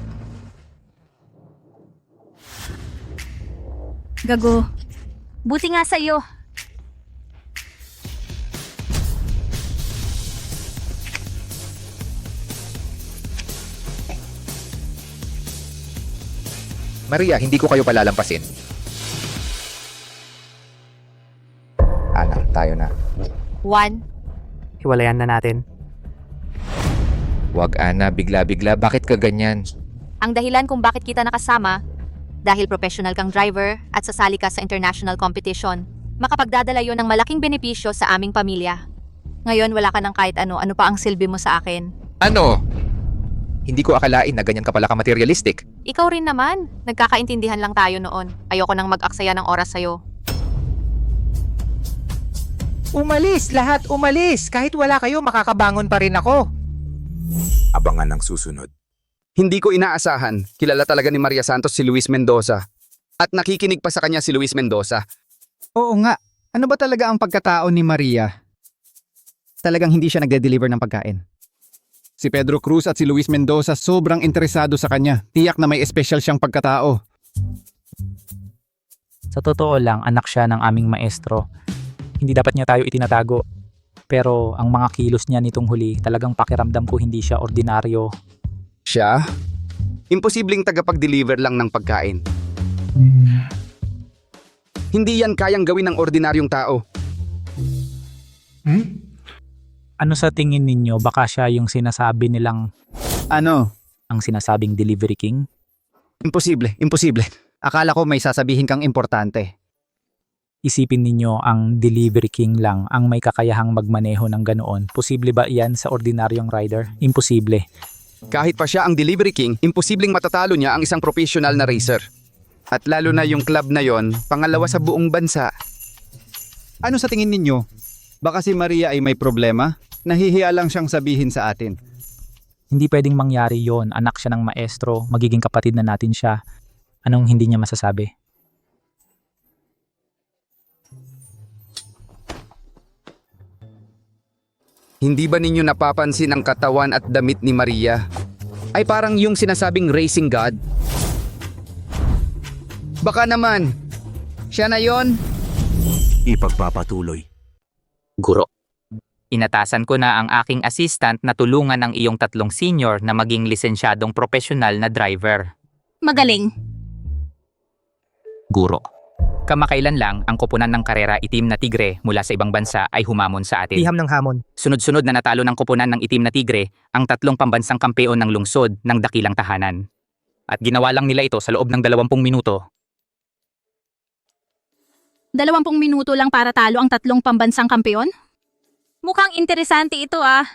Gago. Buti nga sa'yo. Maria, hindi ko kayo palalampasin. Ana, tayo na. Juan, Hiwalayan na natin. Wag Ana, bigla-bigla. Bakit ka ganyan? ang dahilan kung bakit kita nakasama, dahil professional kang driver at sasali ka sa international competition, makapagdadala yon ng malaking benepisyo sa aming pamilya. Ngayon wala ka ng kahit ano pa ang silbi mo sa akin. Ano? Hindi ko akalain na ganyan ka pala ka-materialistic. Ikaw rin naman, nagkakaintindihan lang tayo noon. Ayoko nang mag-aksaya ng oras sa'yo. Umalis! Lahat umalis! Kahit wala kayo, makakabangon pa rin ako. Abangan ang susunod. Hindi ko inaasahan. Kilala talaga ni Maria Santos si Luis Mendoza. At nakikinig pa sa kanya si Luis Mendoza. Oo nga. Ano ba talaga ang pagkatao ni Maria? Talagang hindi siya nagde-deliver ng pagkain. Si Pedro Cruz at si Luis Mendoza sobrang interesado sa kanya. Tiyak na may espesyal siyang pagkatao. Sa totoo lang, anak siya ng aming maestro. Hindi dapat niya tayo itinatago. Pero ang mga kilos niya nitong huli, talagang pakiramdam ko hindi siya ordinaryo. Siya? Imposibleng tagapag-deliver lang ng pagkain. Hindi yan kayang gawin ng ordinaryong tao. Ano sa tingin ninyo, baka siya yung sinasabi nilang... Ano? Ang sinasabing delivery king? Imposible. Akala ko may sasabihin kang importante. Isipin ninyo ang delivery king lang ang may kakayahang magmaneho ng ganoon. Posible ba iyan sa ordinaryong rider? Imposible. Kahit pa siya ang delivery king, imposibleng matatalo niya ang isang professional na racer. At lalo na yung club na yon, pangalawa sa buong bansa. Ano sa tingin ninyo? Baka si Maria ay may problema? Nahihiya lang siyang sabihin sa atin. Hindi pwedeng mangyari yon. Anak siya ng maestro, magiging kapatid na natin siya. Anong hindi niya masasabi? Hindi ba ninyo napapansin ang katawan at damit ni Maria? Ay parang yung sinasabing racing god? Baka naman, siya na yon? Ipagpapatuloy. Guro. Inatasan ko na ang aking assistant na tulungan ang iyong 3 senior na maging lisensyadong profesional na driver. Magaling. Guro. Kamakailan lang, ang koponan ng karera itim na tigre mula sa ibang bansa ay humamon sa atin. Liham ng hamon. Sunod-sunod na natalo ng koponan ng itim na tigre ang 3 pambansang kampeon ng lungsod ng dakilang tahanan. At ginawa lang nila ito sa loob ng 20 minuto. 20 minuto lang para talo ang 3 pambansang kampeon? Mukhang interesante ito ah.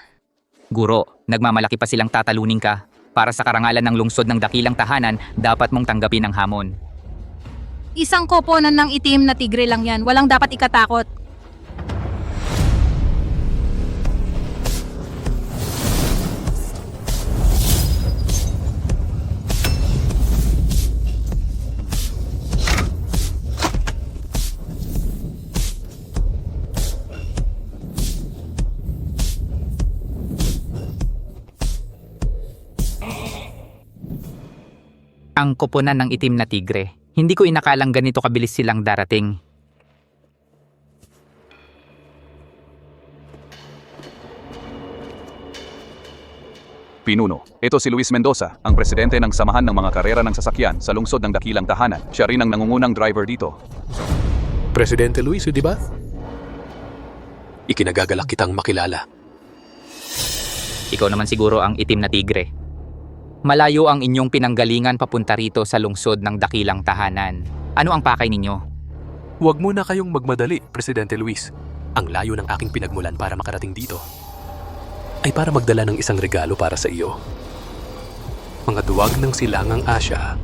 Guro, nagmamalaki pa silang tatalunin ka. Para sa karangalan ng lungsod ng dakilang tahanan, dapat mong tanggapin ang hamon. Isang koponan ng itim na tigre lang yan. Walang dapat ikatakot. Ang koponan ng itim na tigre. Hindi ko inakalang ganito kabilis silang darating. Pinuno, ito si Luis Mendoza, ang presidente ng Samahan ng mga Karera ng Sasakyan sa lungsod ng Dakilang Tahanan. Siya rin ang nangungunang driver dito. Presidente Luis, di ba? Ikinagagalak kitang makilala. Ikaw naman siguro ang itim na tigre. Malayo ang inyong pinanggalingan papunta rito sa lungsod ng dakilang tahanan. Ano ang pakay ninyo? Huwag muna kayong magmadali, Presidente Luis. Ang layo ng aking pinagmulan para makarating dito ay para magdala ng isang regalo para sa iyo. Mga duwag ng silangang Asya.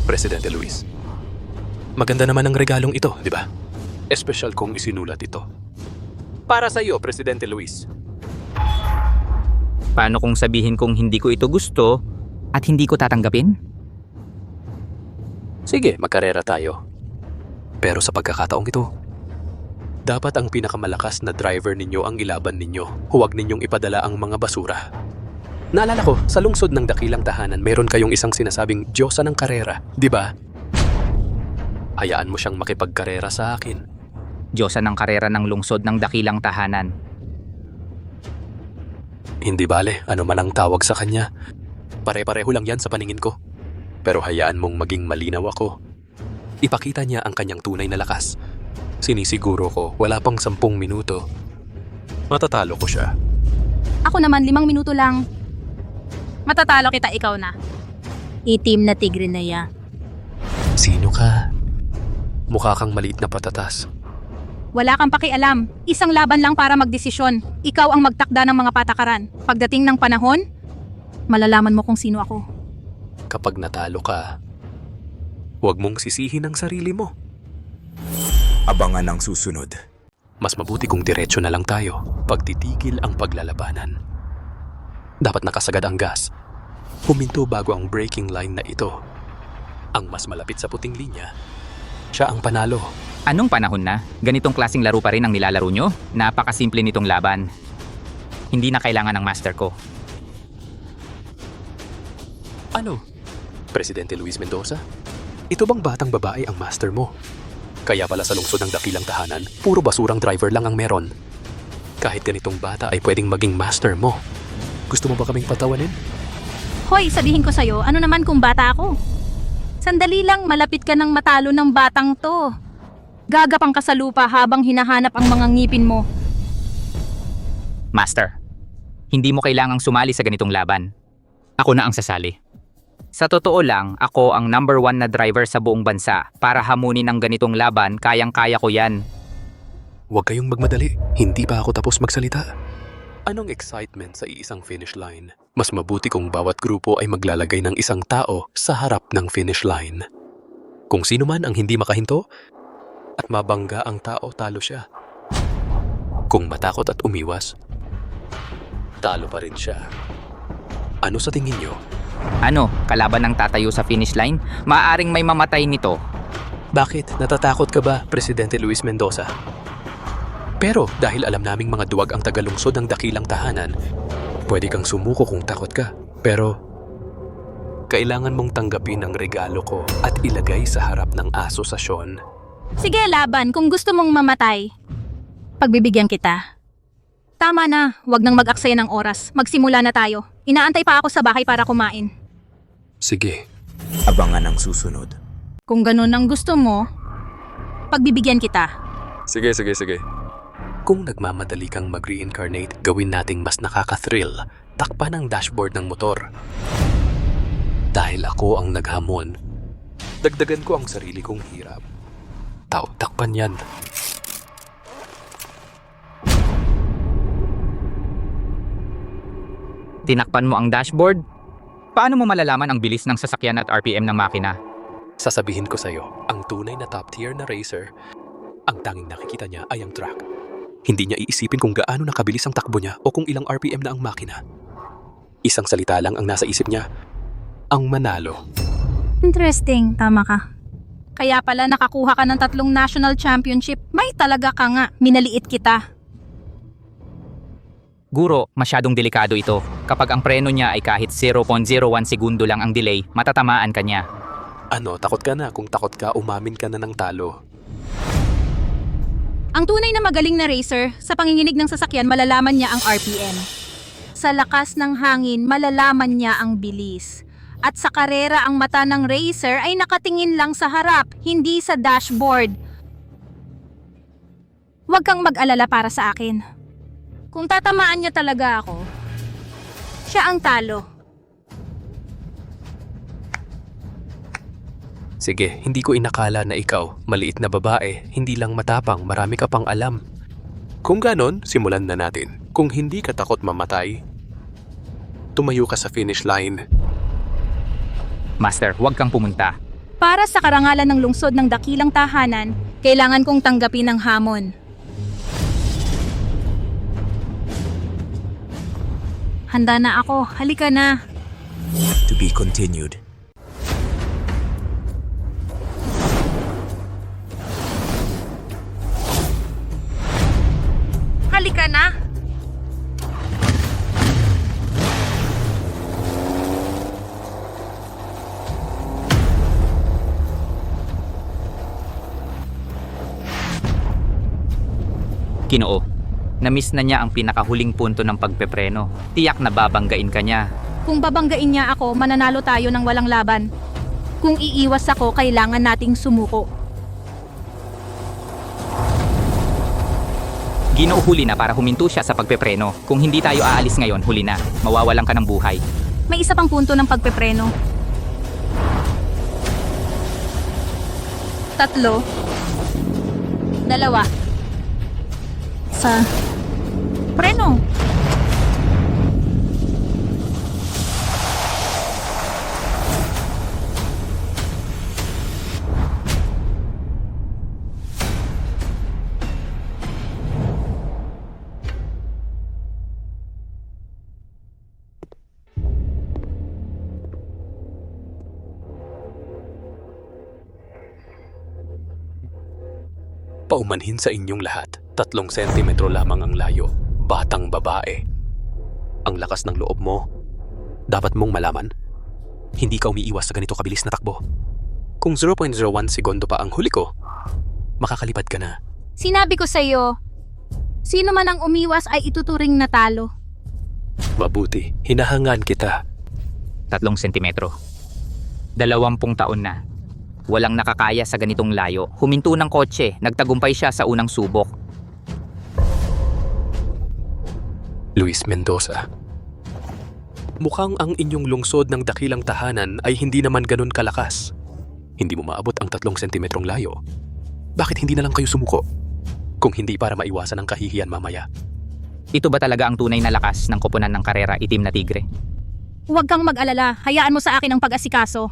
Presidente Luis, maganda naman ang regalong ito, di ba? Espesyal kong isinulat ito. Para sa iyo, Presidente Luis. Paano kung sabihin kong hindi ko ito gusto at hindi ko tatanggapin? Sige, magkarera tayo. Pero sa pagkakataong ito, dapat ang pinakamalakas na driver ninyo ang ilaban ninyo. Huwag ninyong ipadala ang mga basura. Naalala ko, sa lungsod ng dakilang tahanan, meron kayong isang sinasabing Diyosa ng karera, di ba? Hayaan mo siyang makipagkarera sa akin. Diyosa ng karera ng lungsod ng dakilang tahanan. Hindi bale, ano man ang tawag sa kanya. Pare-pareho lang yan sa paningin ko. Pero hayaan mong maging malinaw ako. Ipakita niya ang kanyang tunay na lakas. Sinisiguro ko, wala pang 10 minuto. Matatalo ko siya. Ako naman 5 minuto lang. Matatalo kita, ikaw na. Itim na tigre na ya. Sino ka? Mukha kang maliit na patatas. Wala kang pakialam. Isang laban lang para magdesisyon. Ikaw ang magtakda ng mga patakaran. Pagdating ng panahon, malalaman mo kung sino ako. Kapag natalo ka, huwag mong sisihin ang sarili mo. Abangan ang susunod. Mas mabuti kung diretso na lang tayo. Pagtitigil ang paglalabanan. Dapat nakasagad ang gas. Huminto bago ang braking line na ito. Ang mas malapit sa puting linya, siya ang panalo. Anong panahon na? Ganitong klaseng laro pa rin ang nilalaro nyo? Napakasimple nitong laban. Hindi na kailangan ng master ko. Ano? Presidente Luis Mendoza? Ito bang batang babae ang master mo? Kaya pala sa lungsod ng dakilang tahanan, puro basurang driver lang ang meron. Kahit ganitong bata ay pwedeng maging master mo. Gusto mo ba kaming patawanin? Hoy, sabihin ko sa'yo, ano naman kung bata ako? Sandali lang, malapit ka ng matalo ng batang to. Gagapang ka sa lupa habang hinahanap ang mga ngipin mo. Master, hindi mo kailangang sumali sa ganitong laban. Ako na ang sasali. Sa totoo lang, ako ang number 1 na driver sa buong bansa. Para hamunin ang ganitong laban, kayang-kaya ko yan. Huwag kayong magmadali. Hindi pa ako tapos magsalita. Anong excitement sa iisang finish line? Mas mabuti kung bawat grupo ay maglalagay ng isang tao sa harap ng finish line. Kung sino man ang hindi makahinto at mabangga ang tao, talo siya. Kung matakot at umiwas, talo pa rin siya. Ano sa tingin niyo? Ano, kalaban ng tatayo sa finish line? Maaaring may mamatay nito. Bakit? Natatakot ka ba, Presidente Luis Mendoza? Pero dahil alam naming mga duwag ang tagalungsod ng dakilang tahanan, pwede kang sumuko kung takot ka. Pero kailangan mong tanggapin ang regalo ko at ilagay sa harap ng asosasyon. Sige, laban. Kung gusto mong mamatay, pagbibigyan kita. Tama na, wag nang mag-aksaya ng oras. Magsimula na tayo. Inaantay pa ako sa bahay para kumain. Sige. Abangan ang susunod. Kung ganun ang gusto mo, pagbibigyan kita. Sige. Kung nagmamadali kang mag-reincarnate, gawin nating mas nakaka-thrill. Takpan ang dashboard ng motor. Dahil ako ang naghamon, dagdagan ko ang sarili kong hirap. Takpan yan. Tinakpan mo ang dashboard? Paano mo malalaman ang bilis ng sasakyan at RPM ng makina? Sasabihin ko sa'yo, ang tunay na top tier na racer, ang tanging nakikita niya ay ang track. Hindi niya iisipin kung gaano nakabilis ang takbo niya o kung ilang RPM na ang makina. Isang salita lang ang nasa isip niya, ang manalo. Interesting, tama ka. Kaya pala nakakuha ka ng 3 national championship. May talaga ka nga, minaliit kita. Guro, masyadong delikado ito. Kapag ang preno niya ay kahit 0.01 segundo lang ang delay, matatamaan ka niya. Ano, takot ka na? Kung takot ka, umamin ka na ng talo. Ang tunay na magaling na racer, sa panginginig ng sasakyan malalaman niya ang RPM. Sa lakas ng hangin, malalaman niya ang bilis. At sa karera, ang mata ng racer ay nakatingin lang sa harap, hindi sa dashboard. Huwag kang mag-alala para sa akin. Kung tatamaan niya talaga ako, siya ang talo. Sige, hindi ko inakala na ikaw, maliit na babae, hindi lang matapang, marami ka pang alam. Kung ganon, simulan na natin. Kung hindi ka takot mamatay, tumayo ka sa finish line. Master, huwag kang pumunta. Para sa karangalan ng lungsod ng dakilang tahanan, kailangan kong tanggapin ang hamon. Handa na ako, halika na. To be continued. Halika na. Ginoo, na-miss na niya ang pinakahuling punto ng pagpepreno. Tiyak na babanggain ka niya. Kung babanggain niya ako, mananalo tayo ng walang laban. Kung iiwas ako, kailangan nating sumuko. Ginoo, huli na para huminto siya sa pagpepreno. Kung hindi tayo aalis ngayon, huli na. Mawawalan ka ng buhay. May isa pang punto ng pagpepreno. 3, 2, sa preno. Paumanhin sa inyong lahat, 3 sentimetro lamang ang layo, batang babae. Ang lakas ng loob mo, dapat mong malaman, hindi ka umiiwas sa ganito kabilis na takbo. Kung 0.01 segundo pa ang huli ko, makakalipad ka na. Sinabi ko sa'yo, sino man ang umiwas ay ituturing na talo. Mabuti, hinahangaan kita. 3 sentimetro. 20 taon na. Walang nakakaya sa ganitong layo. Huminto ng kotse, nagtagumpay siya sa unang subok. Luis Mendoza. Mukhang ang inyong lungsod ng dakilang tahanan ay hindi naman ganun kalakas. Hindi mo maabot ang 3 sentimetrong layo. Bakit hindi na lang kayo sumuko? Kung hindi para maiwasan ang kahihiyan mamaya. Ito ba talaga ang tunay na lakas ng koponan ng karera itim na tigre? Huwag kang mag-alala, hayaan mo sa akin ang pag-asikaso.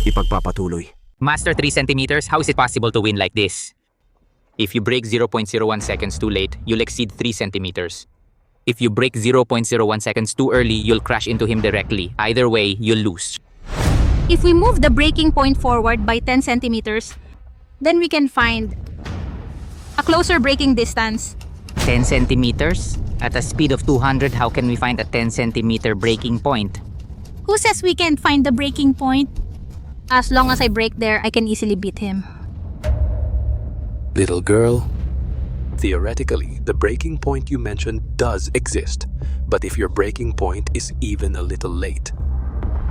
Ipagpapatuloy. Master 3 centimeters, how is it possible to win like this? If you break 0.01 seconds too late, you'll exceed 3 centimeters. If you break 0.01 seconds too early, you'll crash into him directly. Either way, you'll lose. If we move the breaking point forward by 10 centimeters, then we can find a closer breaking distance. 10 centimeters? At a speed of 200, how can we find a 10 centimeter breaking point? Who says we can't find the breaking point? As long as I break there, I can easily beat him. Little girl, theoretically, the breaking point you mentioned does exist. But if your breaking point is even a little late,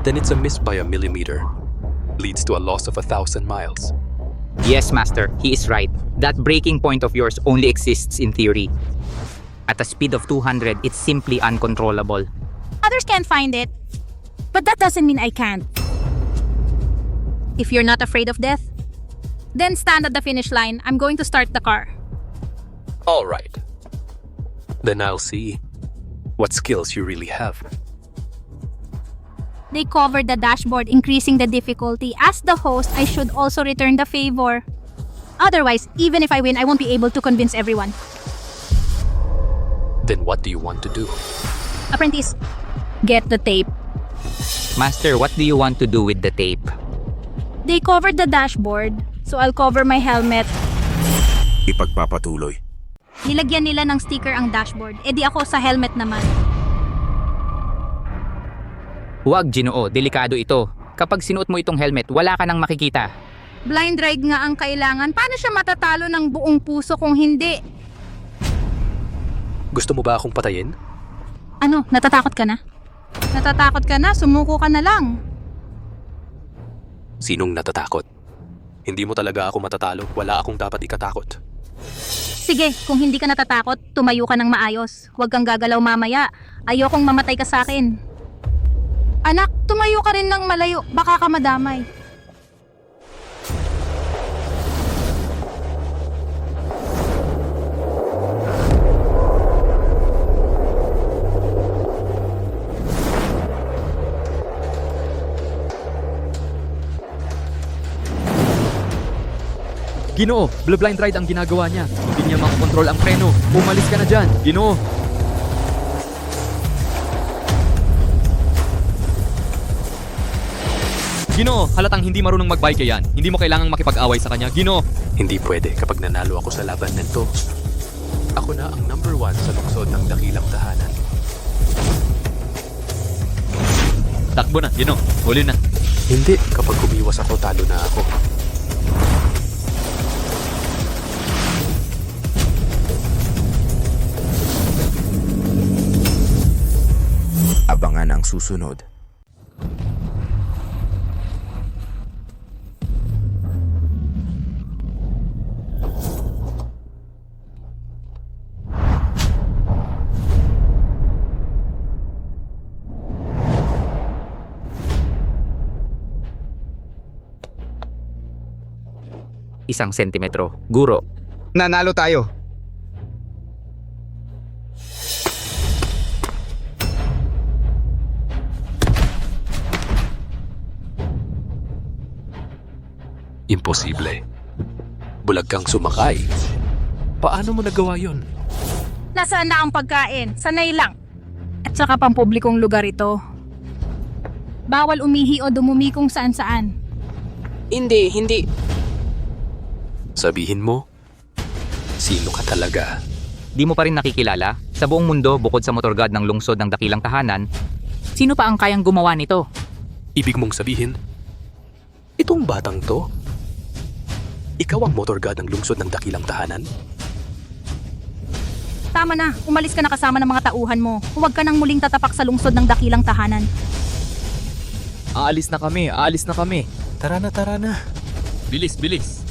then it's a miss by a millimeter. Leads to a loss of 1,000 miles. Yes, Master, he is right. That breaking point of yours only exists in theory. At a speed of 200, it's simply uncontrollable. Others can't find it, but that doesn't mean I can't. If you're not afraid of death, then stand at the finish line. I'm going to start the car. All right. Then I'll see what skills you really have. They covered the dashboard, increasing the difficulty. As the host, I should also return the favor. Otherwise, even if I win, I won't be able to convince everyone. Then what do you want to do? Apprentice, get the tape. Master, what do you want to do with the tape? They covered the dashboard, so I'll cover my helmet. Ipagpapatuloy. Nilagyan nila ng sticker ang dashboard, edi ako sa helmet naman. Huwag, Ginoo, delikado ito. Kapag sinuot mo itong helmet, wala ka nang makikita. Blind ride nga ang kailangan. Paano siya matatalo ng buong puso kung hindi? Gusto mo ba akong patayin? Ano, natatakot ka na? Natatakot ka na, sumuko ka na lang. Sinong natatakot? Hindi mo talaga ako matatalo. Wala akong dapat ikatakot. Sige, kung hindi ka natatakot, tumayo ka ng maayos. Huwag kang gagalaw mamaya. Ayokong mamatay ka sa akin. Anak, tumayo ka rin ng malayo. Baka ka madamay. Ginoo, blue blind ride ang ginagawa niya. Hindi niya makokontrol ang preno. Umalis ka na dyan, Ginoo. Ginoo, halatang hindi marunong magbike yan. Hindi mo kailangang makipag-away sa kanya, Ginoo. Hindi pwede kapag nanalo ako sa laban nito. Ako na ang number 1 sa lungsod ng dakilang tahanan. Takbo na, Ginoo. Huli na. Hindi, kapag umiwas ako, talo na ako. Abangan ang susunod. Isang sentimetro. Guro. Nanalo tayo. Imposible. Bulag kang sumakay. Paano mo nagawa yon? Nasaan na ang pagkain? Sanay lang. At saka pampublikong lugar ito. Bawal umihi o dumumi kung saan-saan. Hindi. Sabihin mo, sino ka talaga? Di mo pa rin nakikilala? Sa buong mundo, bukod sa motorgad ng lungsod ng dakilang tahanan, sino pa ang kayang gumawa nito? Ibig mong sabihin, itong batang to? Ikaw ang motorgad ng lungsod ng dakilang tahanan? Tama na, umalis ka na kasama ng mga tauhan mo. Huwag ka nang muling tatapak sa lungsod ng dakilang tahanan. Aalis na kami. Tara na. Bilis.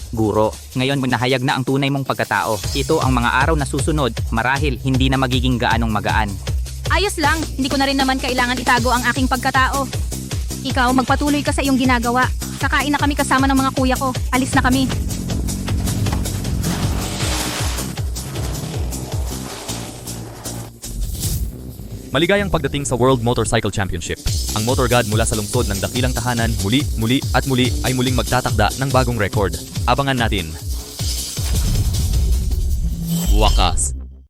Guro, ngayon mo nahayag na ang tunay mong pagkatao. Ito ang mga araw na susunod, marahil hindi na magiging gaanong magaan. Ayos lang, hindi ko na rin naman kailangan itago ang aking pagkatao. Ikaw, magpatuloy ka sa iyong ginagawa. Kakain na kami kasama ng mga kuya ko. Alis na kami. Maligayang pagdating sa World Motorcycle Championship. Ang motorgad mula sa lungsod ng dakilang tahanan muli ay muling magtatakda ng bagong record. Abangan natin. Wakas,